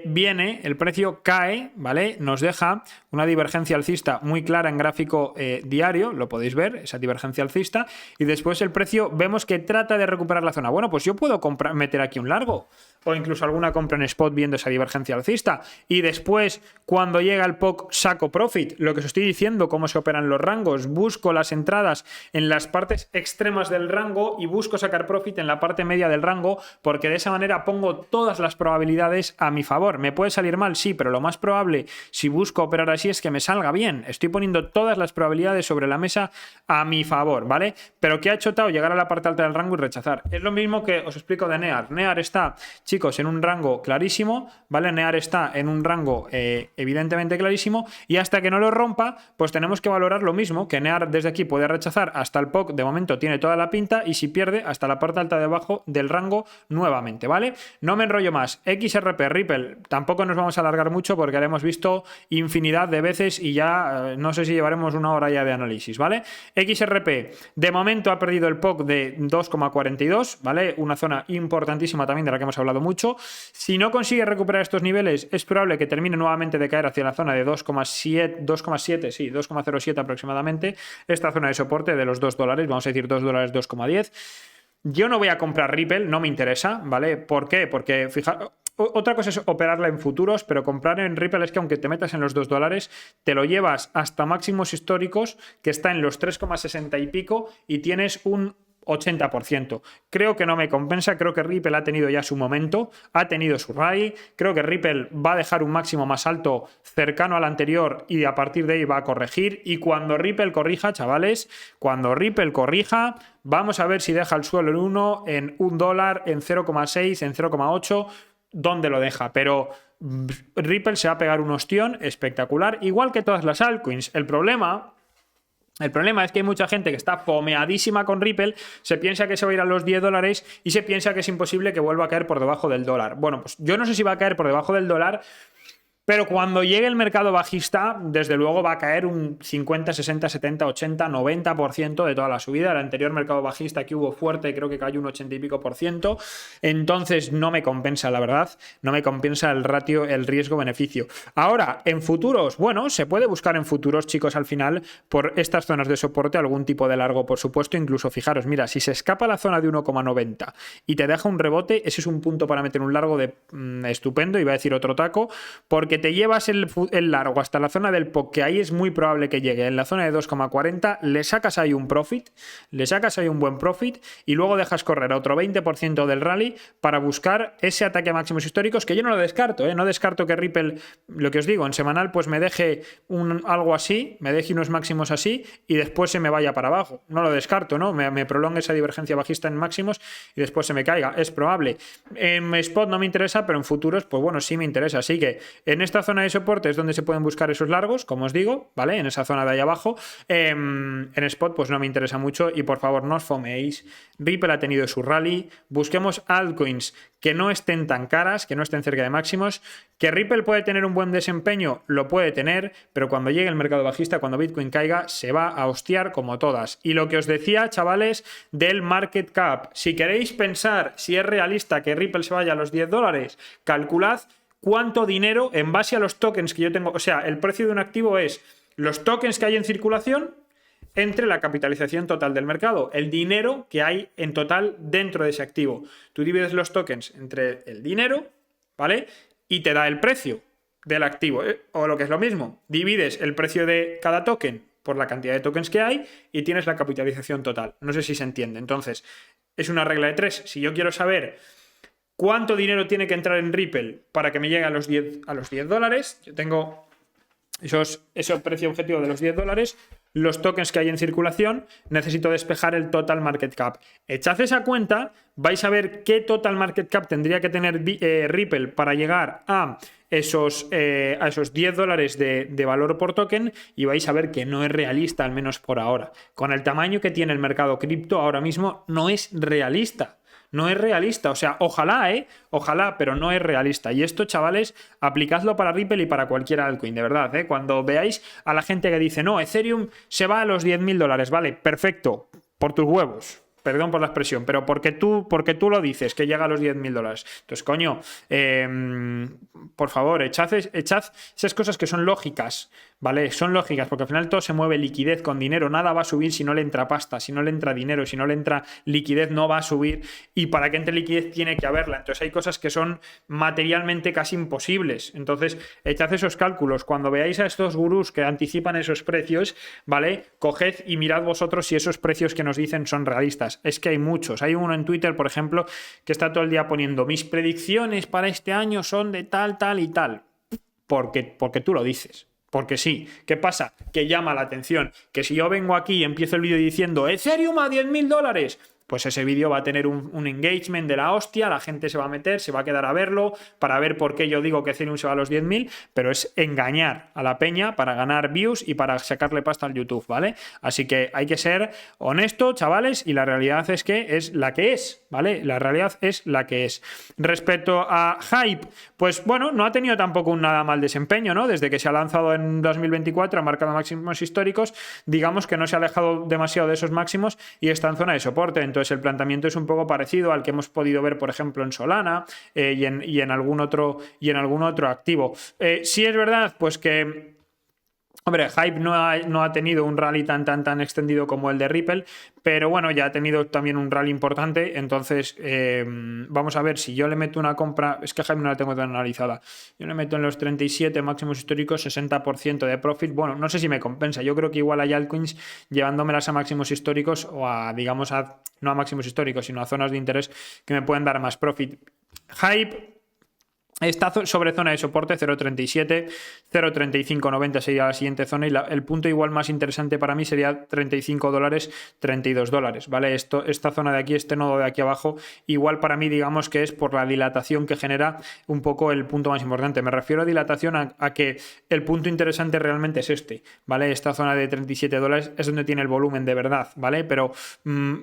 viene, el precio cae, ¿vale? Nos deja una divergencia alcista muy clara en gráfico diario, lo podéis ver, esa divergencia alcista, y después el precio vemos que trata de recuperar la zona. Bueno, pues yo puedo meter aquí un largo, o incluso alguna compra en spot viendo esa divergencia alcista, y después, cuando llega el POC, saco profit. Lo que os estoy diciendo, cómo se operan los rangos, busco las entradas en las partes extremas del rango y busco sacar profit en la parte media del rango, porque de esa manera pongo todas las probabilidades a mi favor. ¿Me puede salir mal? Sí, pero lo más probable, si busco operar así, es que me salga bien. Estoy poniendo todas las probabilidades sobre la mesa a mi favor, ¿vale? Pero ¿qué ha hecho TAO? Llegar a la parte alta del rango y rechazar. Es lo mismo que os explico de NEAR. NEAR está, chicos, en un rango clarísimo, ¿vale? NEAR está en un rango evidentemente clarísimo, y hasta que no lo rompa, pues tenemos que valorar lo mismo, que NEAR desde aquí puede rechazar hasta el POC, de momento tiene toda la pinta, y si pierde, hasta la parte alta de abajo del rango nuevamente, ¿vale? No me enrollo más. XRP, Ripple tampoco nos vamos a alargar mucho porque lo hemos visto infinidad de veces y ya no sé si llevaremos una hora ya de análisis, ¿vale? XRP, de momento ha perdido el POC de 2,42, ¿vale? Una zona importantísima también de la que hemos hablado mucho. Si no consigue recuperar estos niveles, es probable que termine nuevamente de caer hacia la zona de 2,7, sí, 2,07 aproximadamente, esta zona de soporte de los $2, vamos a decir $2, 2,10. Yo no voy a comprar Ripple, no me interesa, ¿vale? ¿Por qué? Porque, fijaros, otra cosa es operarla en futuros, pero comprar en Ripple es que aunque te metas en los $2, te lo llevas hasta máximos históricos, que está en los 3,60 y pico, y tienes un 80%. Creo que no me compensa, creo que Ripple ha tenido ya su momento, ha tenido su rally, creo que Ripple va a dejar un máximo más alto cercano al anterior y a partir de ahí va a corregir, y cuando Ripple corrija, chavales, cuando Ripple corrija, vamos a ver si deja el suelo en 1, en $1, en 0,6, en 0,8, dónde lo deja, pero Ripple se va a pegar un ostión espectacular, igual que todas las altcoins. El problema es que hay mucha gente que está fomeadísima con Ripple, se piensa que se va a ir a los $10 y se piensa que es imposible que vuelva a caer por debajo del dólar. Bueno, pues yo no sé si va a caer por debajo del dólar, pero cuando llegue el mercado bajista, desde luego va a caer un 50, 60, 70, 80, 90% de toda la subida. El anterior mercado bajista que hubo fuerte, creo que cayó un 80 y pico %. Entonces no me compensa, la verdad. No me compensa el ratio, el riesgo-beneficio. Ahora, en futuros, bueno, se puede buscar en futuros, chicos, al final, por estas zonas de soporte, algún tipo de largo, por supuesto. Incluso, fijaros, mira, si se escapa la zona de 1,90 y te deja un rebote, ese es un punto para meter un largo de estupendo, iba a decir otro taco, porque te llevas el largo hasta la zona del POC, que ahí es muy probable que llegue en la zona de 2,40, le sacas ahí un profit, le sacas ahí un buen profit y luego dejas correr a otro 20% del rally para buscar ese ataque a máximos históricos, que yo no lo descarto, no descarto que Ripple, lo que os digo, en semanal pues me deje algo así, me deje unos máximos así y después se me vaya para abajo, no lo descarto, ¿no? Me prolongue esa divergencia bajista en máximos y después se me caiga, es probable. En spot no me interesa, pero en futuros pues bueno, sí me interesa, así que en esta zona de soporte es donde se pueden buscar esos largos, como os digo, ¿vale? En esa zona de ahí abajo. En spot pues no me interesa mucho y por favor no os fomeéis. Ripple ha tenido su rally. Busquemos altcoins que no estén tan caras, que no estén cerca de máximos. ¿Que Ripple puede tener un buen desempeño? Lo puede tener, pero cuando llegue el mercado bajista, cuando Bitcoin caiga, se va a hostiar como todas. Y lo que os decía, chavales, del market cap. Si queréis pensar si es realista que Ripple se vaya a los $10, calculad cuánto dinero en base a los tokens que yo tengo. O sea, el precio de un activo es los tokens que hay en circulación entre la capitalización total del mercado, el dinero que hay en total dentro de ese activo. Tú divides los tokens entre el dinero, ¿vale? Y te da el precio del activo. O lo que es lo mismo, divides el precio de cada token por la cantidad de tokens que hay y tienes la capitalización total. No sé si se entiende. Entonces, es una regla de 3. Si yo quiero saber ¿cuánto dinero tiene que entrar en Ripple para que me llegue a los $10? Yo tengo ese precio objetivo de los $10, los tokens que hay en circulación, necesito despejar el total market cap. Echad esa cuenta, vais a ver qué total market cap tendría que tener Ripple para llegar a esos $10 de valor por token y vais a ver que no es realista, al menos por ahora. Con el tamaño que tiene el mercado cripto ahora mismo, no es realista. No es realista, o sea, ojalá, pero no es realista. Y esto, chavales, aplicadlo para Ripple y para cualquier altcoin, de verdad, Cuando veáis a la gente que dice, no, Ethereum se va a los $10.000, vale, perfecto, por tus huevos. Perdón por la expresión, pero porque tú lo dices, que llega a los $10.000. Entonces, coño, por favor, echad esas cosas que son lógicas, ¿vale? Son lógicas, porque al final todo se mueve liquidez con dinero. Nada va a subir si no le entra pasta, si no le entra dinero, si no le entra liquidez, no va a subir. Y para que entre liquidez tiene que haberla. Entonces, hay cosas que son materialmente casi imposibles. Entonces, echad esos cálculos. Cuando veáis a estos gurús que anticipan esos precios, ¿vale? Coged y mirad vosotros si esos precios que nos dicen son realistas. Es que hay muchos. Hay uno en Twitter, por ejemplo, que está todo el día poniendo mis predicciones para este año son de tal, tal y tal. Porque tú lo dices. Porque sí. ¿Qué pasa? Que llama la atención. Que si yo vengo aquí y empiezo el vídeo diciendo Ethereum a $10.000 pues ese vídeo va a tener un engagement de la hostia, la gente se va a meter, se va a quedar a verlo para ver por qué yo digo que Ethereum se va a los 10.000, pero es engañar a la peña para ganar views y para sacarle pasta al YouTube, ¿vale? Así que hay que ser honesto, chavales, y la realidad es que es la que es, ¿vale? La realidad es la que es. Respecto a Hype, pues bueno, no ha tenido tampoco un nada mal desempeño, ¿no? Desde que se ha lanzado en 2024, ha marcado máximos históricos, digamos que no se ha alejado demasiado de esos máximos y está en zona de soporte. Entonces el planteamiento es un poco parecido al que hemos podido ver, por ejemplo, en Solana y en algún otro activo. Sí es verdad, pues que hombre, Hype no ha tenido un rally tan extendido como el de Ripple, pero bueno, ya ha tenido también un rally importante, entonces vamos a ver si yo le meto una compra, es que Hype no la tengo tan analizada, yo le meto en los 37 máximos históricos 60% de profit, bueno, no sé si me compensa, yo creo que igual hay altcoins llevándomelas a máximos históricos o a, digamos, no a máximos históricos, sino a zonas de interés que me pueden dar más profit. Hype está sobre zona de soporte 0.37, 0.3590 sería la siguiente zona y el punto igual más interesante para mí sería $35, $32, ¿vale? Esta zona de aquí, este nodo de aquí abajo, igual para mí digamos que es por la dilatación que genera un poco el punto más importante. Me refiero a dilatación a que el punto interesante realmente es este, ¿vale? Esta zona de $37 es donde tiene el volumen de verdad, ¿vale? Pero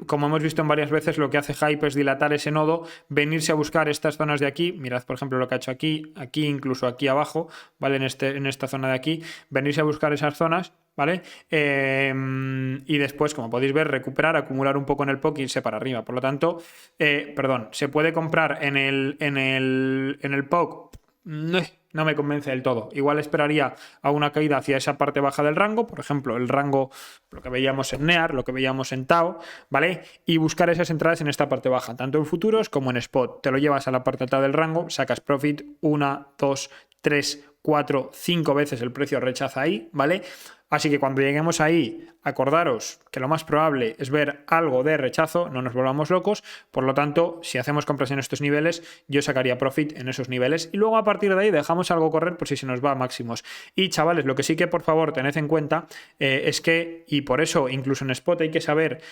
como hemos visto en varias veces, lo que hace Hype es dilatar ese nodo, venirse a buscar estas zonas de aquí, mirad por ejemplo lo que ha hecho aquí, incluso aquí abajo, ¿vale? En esta zona de aquí, venirse a buscar esas zonas, ¿vale? Y después, como podéis ver, recuperar, acumular un poco en el POC y irse para arriba. Por lo tanto, se puede comprar en el POC. No me convence del todo. Igual esperaría a una caída hacia esa parte baja del rango, por ejemplo, el rango, lo que veíamos en NEAR, lo que veíamos en TAO, ¿vale? Y buscar esas entradas en esta parte baja, tanto en futuros como en spot. Te lo llevas a la parte alta del rango, sacas profit 1, 2, 3, 4, 5 veces el precio rechaza ahí, ¿vale? Así que cuando lleguemos ahí, acordaros que lo más probable es ver algo de rechazo, no nos volvamos locos, por lo tanto, si hacemos compras en estos niveles, yo sacaría profit en esos niveles y luego a partir de ahí dejamos algo correr por si se nos va a máximos. Y chavales, lo que sí que por favor tened en cuenta es que, y por eso incluso en spot hay que saber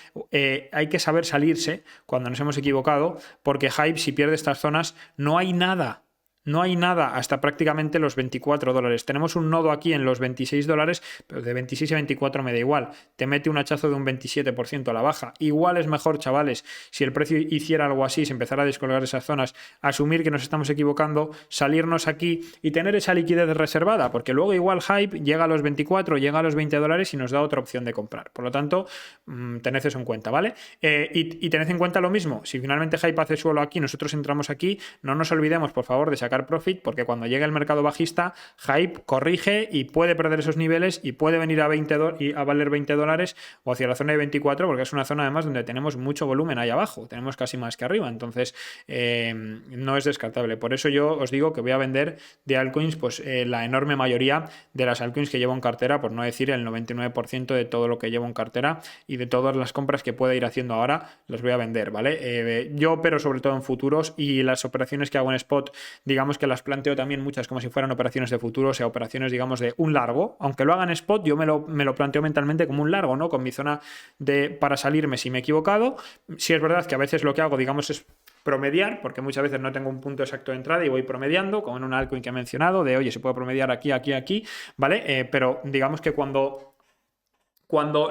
salirse cuando nos hemos equivocado, porque Hype, si pierde estas zonas, no hay nada. No hay nada hasta prácticamente los $24. Tenemos un nodo aquí en los $26, pero de 26 a 24 me da igual. Te mete un hachazo de un 27% a la baja. Igual es mejor, chavales, si el precio hiciera algo así, si empezara a descolgar esas zonas, asumir que nos estamos equivocando, salirnos aquí y tener esa liquidez reservada, porque luego igual Hype llega a los 24, llega a los $20 y nos da otra opción de comprar. Por lo tanto, tened eso en cuenta, ¿vale? Y tened en cuenta lo mismo. Si finalmente Hype hace suelo aquí, nosotros entramos aquí, no nos olvidemos, por favor, de sacar profit, porque cuando llegue el mercado bajista, Hype corrige y puede perder esos niveles y puede venir a valer $20 o hacia la zona de 24, porque es una zona además donde tenemos mucho volumen ahí abajo, tenemos casi más que arriba, entonces no es descartable. Por eso yo os digo que voy a vender de altcoins pues la enorme mayoría de las altcoins que llevo en cartera, por no decir el 99% de todo lo que llevo en cartera y de todas las compras que pueda ir haciendo ahora, las voy a vender, ¿vale? Yo, pero sobre todo en futuros, y las operaciones que hago en spot, digamos que las planteo también muchas como si fueran operaciones de futuro, o sea, operaciones, digamos, de un largo. Aunque lo haga en spot, yo me lo planteo mentalmente como un largo, ¿no? Con mi zona para salirme si me he equivocado. Si es verdad que a veces lo que hago, digamos, es promediar, porque muchas veces no tengo un punto exacto de entrada y voy promediando, como en un altcoin que he mencionado, de oye, se puede promediar aquí, ¿vale? Pero digamos que cuando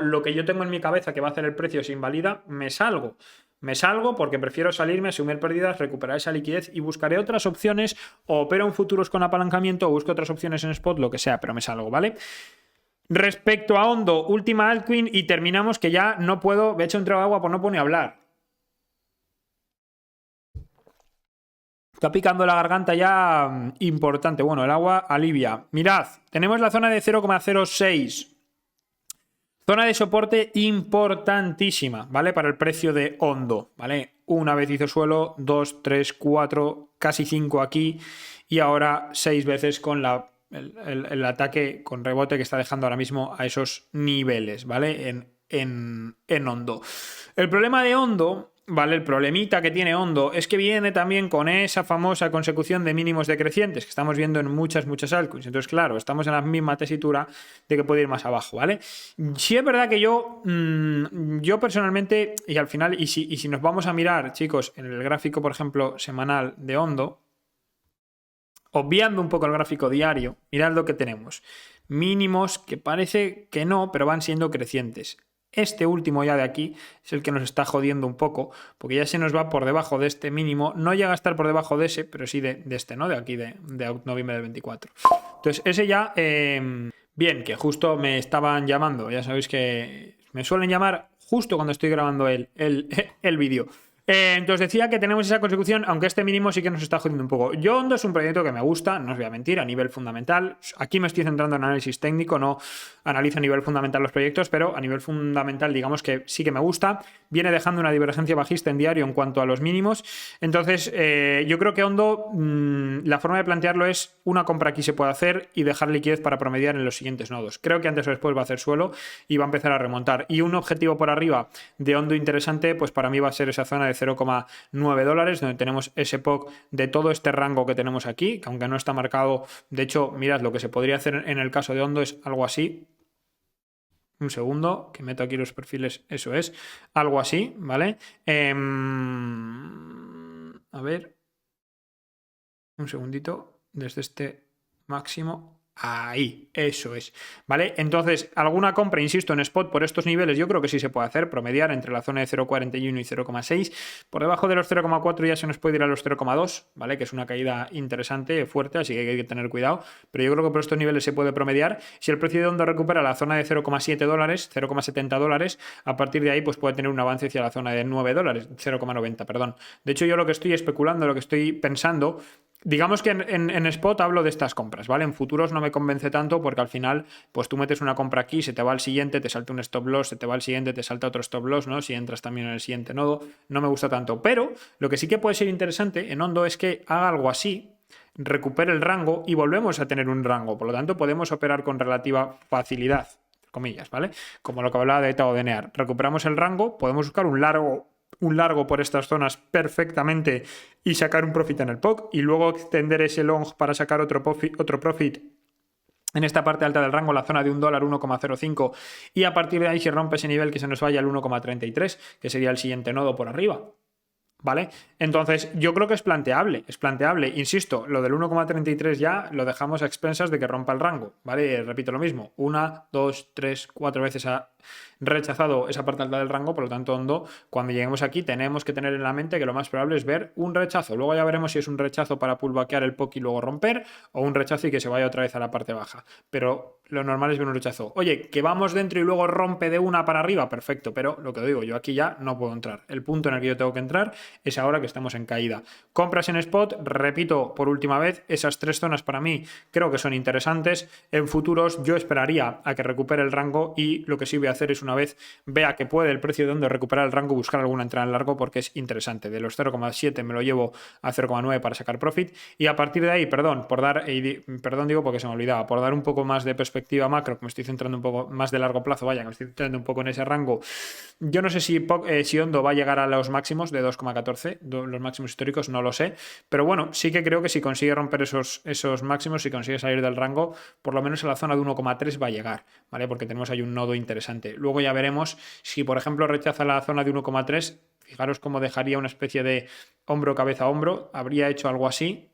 lo que yo tengo en mi cabeza que va a hacer el precio se invalida, me salgo. Me salgo porque prefiero salirme, asumir pérdidas, recuperar esa liquidez y buscaré otras opciones, o opero en futuros con apalancamiento o busco otras opciones en spot, lo que sea, pero me salgo, ¿vale? Respecto a Ondo, última altcoin y terminamos, que ya no puedo, me he hecho un trago de agua por no poner a hablar. Está picando la garganta ya importante. Bueno, el agua alivia. Mirad, tenemos la zona de 0,06. Zona de soporte importantísima, ¿vale? Para el precio de Ondo, ¿vale? Una vez hizo suelo, 2, 3, 4, casi 5 aquí y ahora 6 veces con el ataque con rebote que está dejando ahora mismo a esos niveles, ¿vale? En Ondo. El problema de Ondo ¿vale? El problemita que tiene Ondo es que viene también con esa famosa consecución de mínimos decrecientes que estamos viendo en muchas altcoins. Entonces, claro, estamos en la misma tesitura de que puede ir más abajo, ¿vale? Sí es verdad que yo personalmente, y al final, y si nos vamos a mirar, chicos, en el gráfico, por ejemplo, semanal de Ondo, obviando un poco el gráfico diario, mirad lo que tenemos. Mínimos que parece que no, pero van siendo crecientes. Este último ya de aquí es el que nos está jodiendo un poco, porque ya se nos va por debajo de este mínimo. No llega a estar por debajo de ese, pero sí de este, ¿no? De aquí, de noviembre del 24. Entonces, ese ya, bien, que justo me estaban llamando. Ya sabéis que me suelen llamar justo cuando estoy grabando el vídeo. Entonces decía que tenemos esa consecución, aunque este mínimo sí que nos está jodiendo un poco. Yo Ondo es un proyecto que me gusta, no os voy a mentir, a nivel fundamental. Aquí me estoy centrando en análisis técnico, no analizo a nivel fundamental los proyectos, pero a nivel fundamental digamos que sí que me gusta. Viene dejando una divergencia bajista en diario en cuanto a los mínimos. Entonces yo creo que Ondo, la forma de plantearlo es una compra aquí se puede hacer y dejar liquidez para promediar en los siguientes nodos. Creo que antes o después va a hacer suelo y va a empezar a remontar. Y un objetivo por arriba de Ondo interesante, pues para mí va a ser esa zona de $0,9, donde tenemos ese POC de todo este rango que tenemos aquí, que aunque no está marcado, de hecho, mirad, lo que se podría hacer en el caso de Ondo es algo así. Un segundo, que meto aquí los perfiles, eso es, algo así, ¿vale? A ver, un segundito, desde este máximo. Ahí, eso es, ¿vale? Entonces, alguna compra, insisto, en spot por estos niveles yo creo que sí se puede hacer, promediar entre la zona de 0,41 y 0,6. Por debajo de los 0,4 ya se nos puede ir a los 0,2, ¿vale? Que es una caída interesante, fuerte, así que hay que tener cuidado. Pero yo creo que por estos niveles se puede promediar. Si el precio de Ondo recupera la zona de $0,7, $0,70, a partir de ahí pues puede tener un avance hacia la zona de $9, 0,90, perdón. De hecho, yo lo que estoy especulando, lo que estoy pensando... Digamos que en spot hablo de estas compras, ¿vale? En futuros no me convence tanto porque al final, pues tú metes una compra aquí, se te va al siguiente, te salta un stop loss, se te va al siguiente, te salta otro stop loss, ¿no? Si entras también en el siguiente nodo, no me gusta tanto. Pero lo que sí que puede ser interesante en Ondo es que haga algo así, recupere el rango y volvemos a tener un rango. Por lo tanto, podemos operar con relativa facilidad, comillas, ¿vale? Como lo que hablaba de ETA o de NEAR. Recuperamos el rango, podemos buscar un largo por estas zonas perfectamente y sacar un profit en el POC y luego extender ese long para sacar otro profit en esta parte alta del rango, la zona de $1, 1,05, y a partir de ahí se rompe ese nivel que se nos vaya al 1,33, que sería el siguiente nodo por arriba. ¿Vale? Entonces, yo creo que es planteable, Insisto, lo del 1,33 ya lo dejamos a expensas de que rompa el rango, ¿vale? Repito lo mismo, 1, 2, 3, 4 veces ha rechazado esa parte alta del rango, por lo tanto, Ondo, cuando lleguemos aquí tenemos que tener en la mente que lo más probable es ver un rechazo. Luego ya veremos si es un rechazo para pullbackear el POC y luego romper, o un rechazo y que se vaya otra vez a la parte baja. Pero lo normal es ver un rechazo. Oye, que vamos dentro y luego rompe de una para arriba, perfecto, pero lo que digo, yo aquí ya no puedo entrar. El punto en el que yo tengo que entrar es ahora que estamos en caída. Compras en spot, repito por última vez, esas tres zonas para mí creo que son interesantes. En futuros yo esperaría a que recupere el rango y lo que sí voy a hacer es una vez vea que puede el precio de Ondo recuperar el rango, buscar alguna entrada en largo porque es interesante. De los 0,7 me lo llevo a 0,9 para sacar profit y a partir de ahí, perdón digo porque se me olvidaba, por dar un poco más de perspectiva macro, que me estoy centrando un poco más de largo plazo, vaya, que me estoy centrando un poco en ese rango. Yo no sé si Ondo va a llegar a los máximos de 2,14, los máximos históricos, no lo sé, pero bueno, sí que creo que si consigue romper esos máximos, si consigue salir del rango, por lo menos a la zona de 1,3 va a llegar, ¿vale? Porque tenemos ahí un nodo interesante. Luego ya veremos si, por ejemplo, rechaza la zona de 1,3, fijaros cómo dejaría una especie de hombro, cabeza, hombro, habría hecho algo así,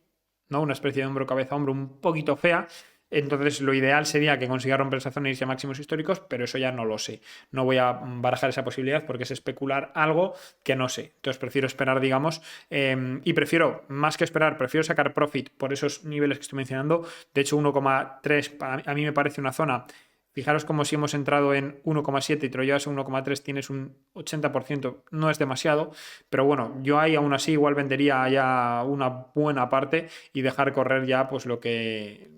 ¿no? Una especie de hombro, cabeza, hombro un poquito fea. Entonces lo ideal sería que consiga romper esa zona y irse a máximos históricos, pero eso ya no lo sé. No voy a barajar esa posibilidad porque es especular algo que no sé. Entonces prefiero esperar, digamos, y prefiero, más que esperar, prefiero sacar profit por esos niveles que estoy mencionando. De hecho, 1,3 a mí me parece una zona. Fijaros como si hemos entrado en 1,7 y te lo llevas a 1,3, tienes un 80%, no es demasiado, pero bueno, yo ahí aún así igual vendería ya una buena parte y dejar correr ya pues lo que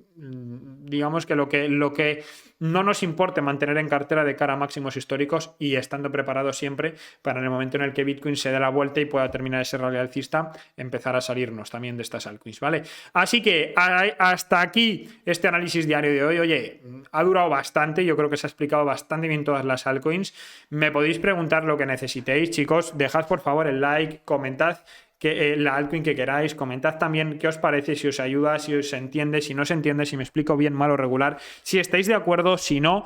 digamos que lo que no nos importe mantener en cartera de cara a máximos históricos y estando preparados siempre para en el momento en el que Bitcoin se dé la vuelta y pueda terminar ese rally alcista, empezar a salirnos también de estas altcoins, ¿vale? Así que hasta aquí este análisis diario de hoy. Oye, ha durado bastante, yo creo que se ha explicado bastante bien todas las altcoins. Me podéis preguntar lo que necesitéis, chicos. Dejad por favor el like, comentad la altcoin que queráis, comentad también qué os parece, si os ayuda, si os entiende, si no se entiende, si me explico bien, mal o regular, si estáis de acuerdo, si no,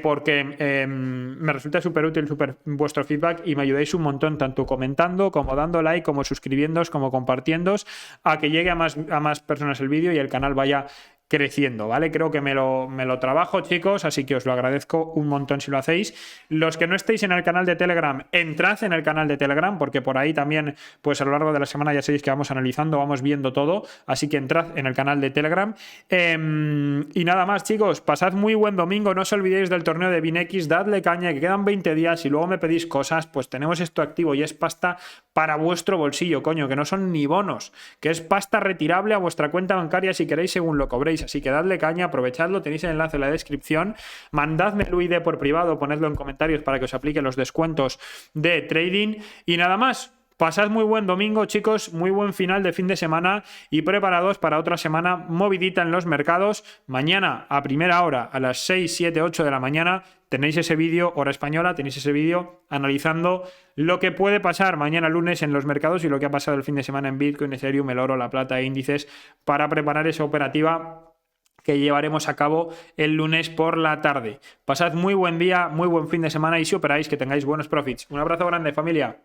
porque me resulta súper útil vuestro feedback y me ayudáis un montón, tanto comentando, como dando like, como suscribiéndoos, como compartiéndoos, a que llegue a más personas el vídeo y el canal vaya creciendo, ¿vale? Creo que me lo trabajo, chicos, así que os lo agradezco un montón si lo hacéis. Los que no estéis en el canal de Telegram, entrad en el canal de Telegram, porque por ahí también, pues a lo largo de la semana ya sabéis que vamos analizando, vamos viendo todo, así que entrad en el canal de Telegram. Y nada más, chicos, pasad muy buen domingo, no os olvidéis del torneo de Binex, dadle caña, que quedan 20 días y luego me pedís cosas, pues tenemos esto activo y es pasta para vuestro bolsillo, coño, que no son ni bonos, que es pasta retirable a vuestra cuenta bancaria si queréis según lo cobréis. Así que dadle caña, aprovechadlo, tenéis el enlace en la descripción, mandadme el ID por privado, ponedlo en comentarios para que os aplique los descuentos de trading y nada más. Pasad muy buen domingo, chicos, muy buen final de fin de semana y preparados para otra semana movidita en los mercados. Mañana a primera hora, a las 6, 7, 8 de la mañana, tenéis ese vídeo, hora española, tenéis ese vídeo analizando lo que puede pasar mañana lunes en los mercados y lo que ha pasado el fin de semana en Bitcoin, Ethereum, el oro, la plata e índices para preparar esa operativa que llevaremos a cabo el lunes por la tarde. Pasad muy buen día, muy buen fin de semana y si operáis, que tengáis buenos profits. Un abrazo grande, familia.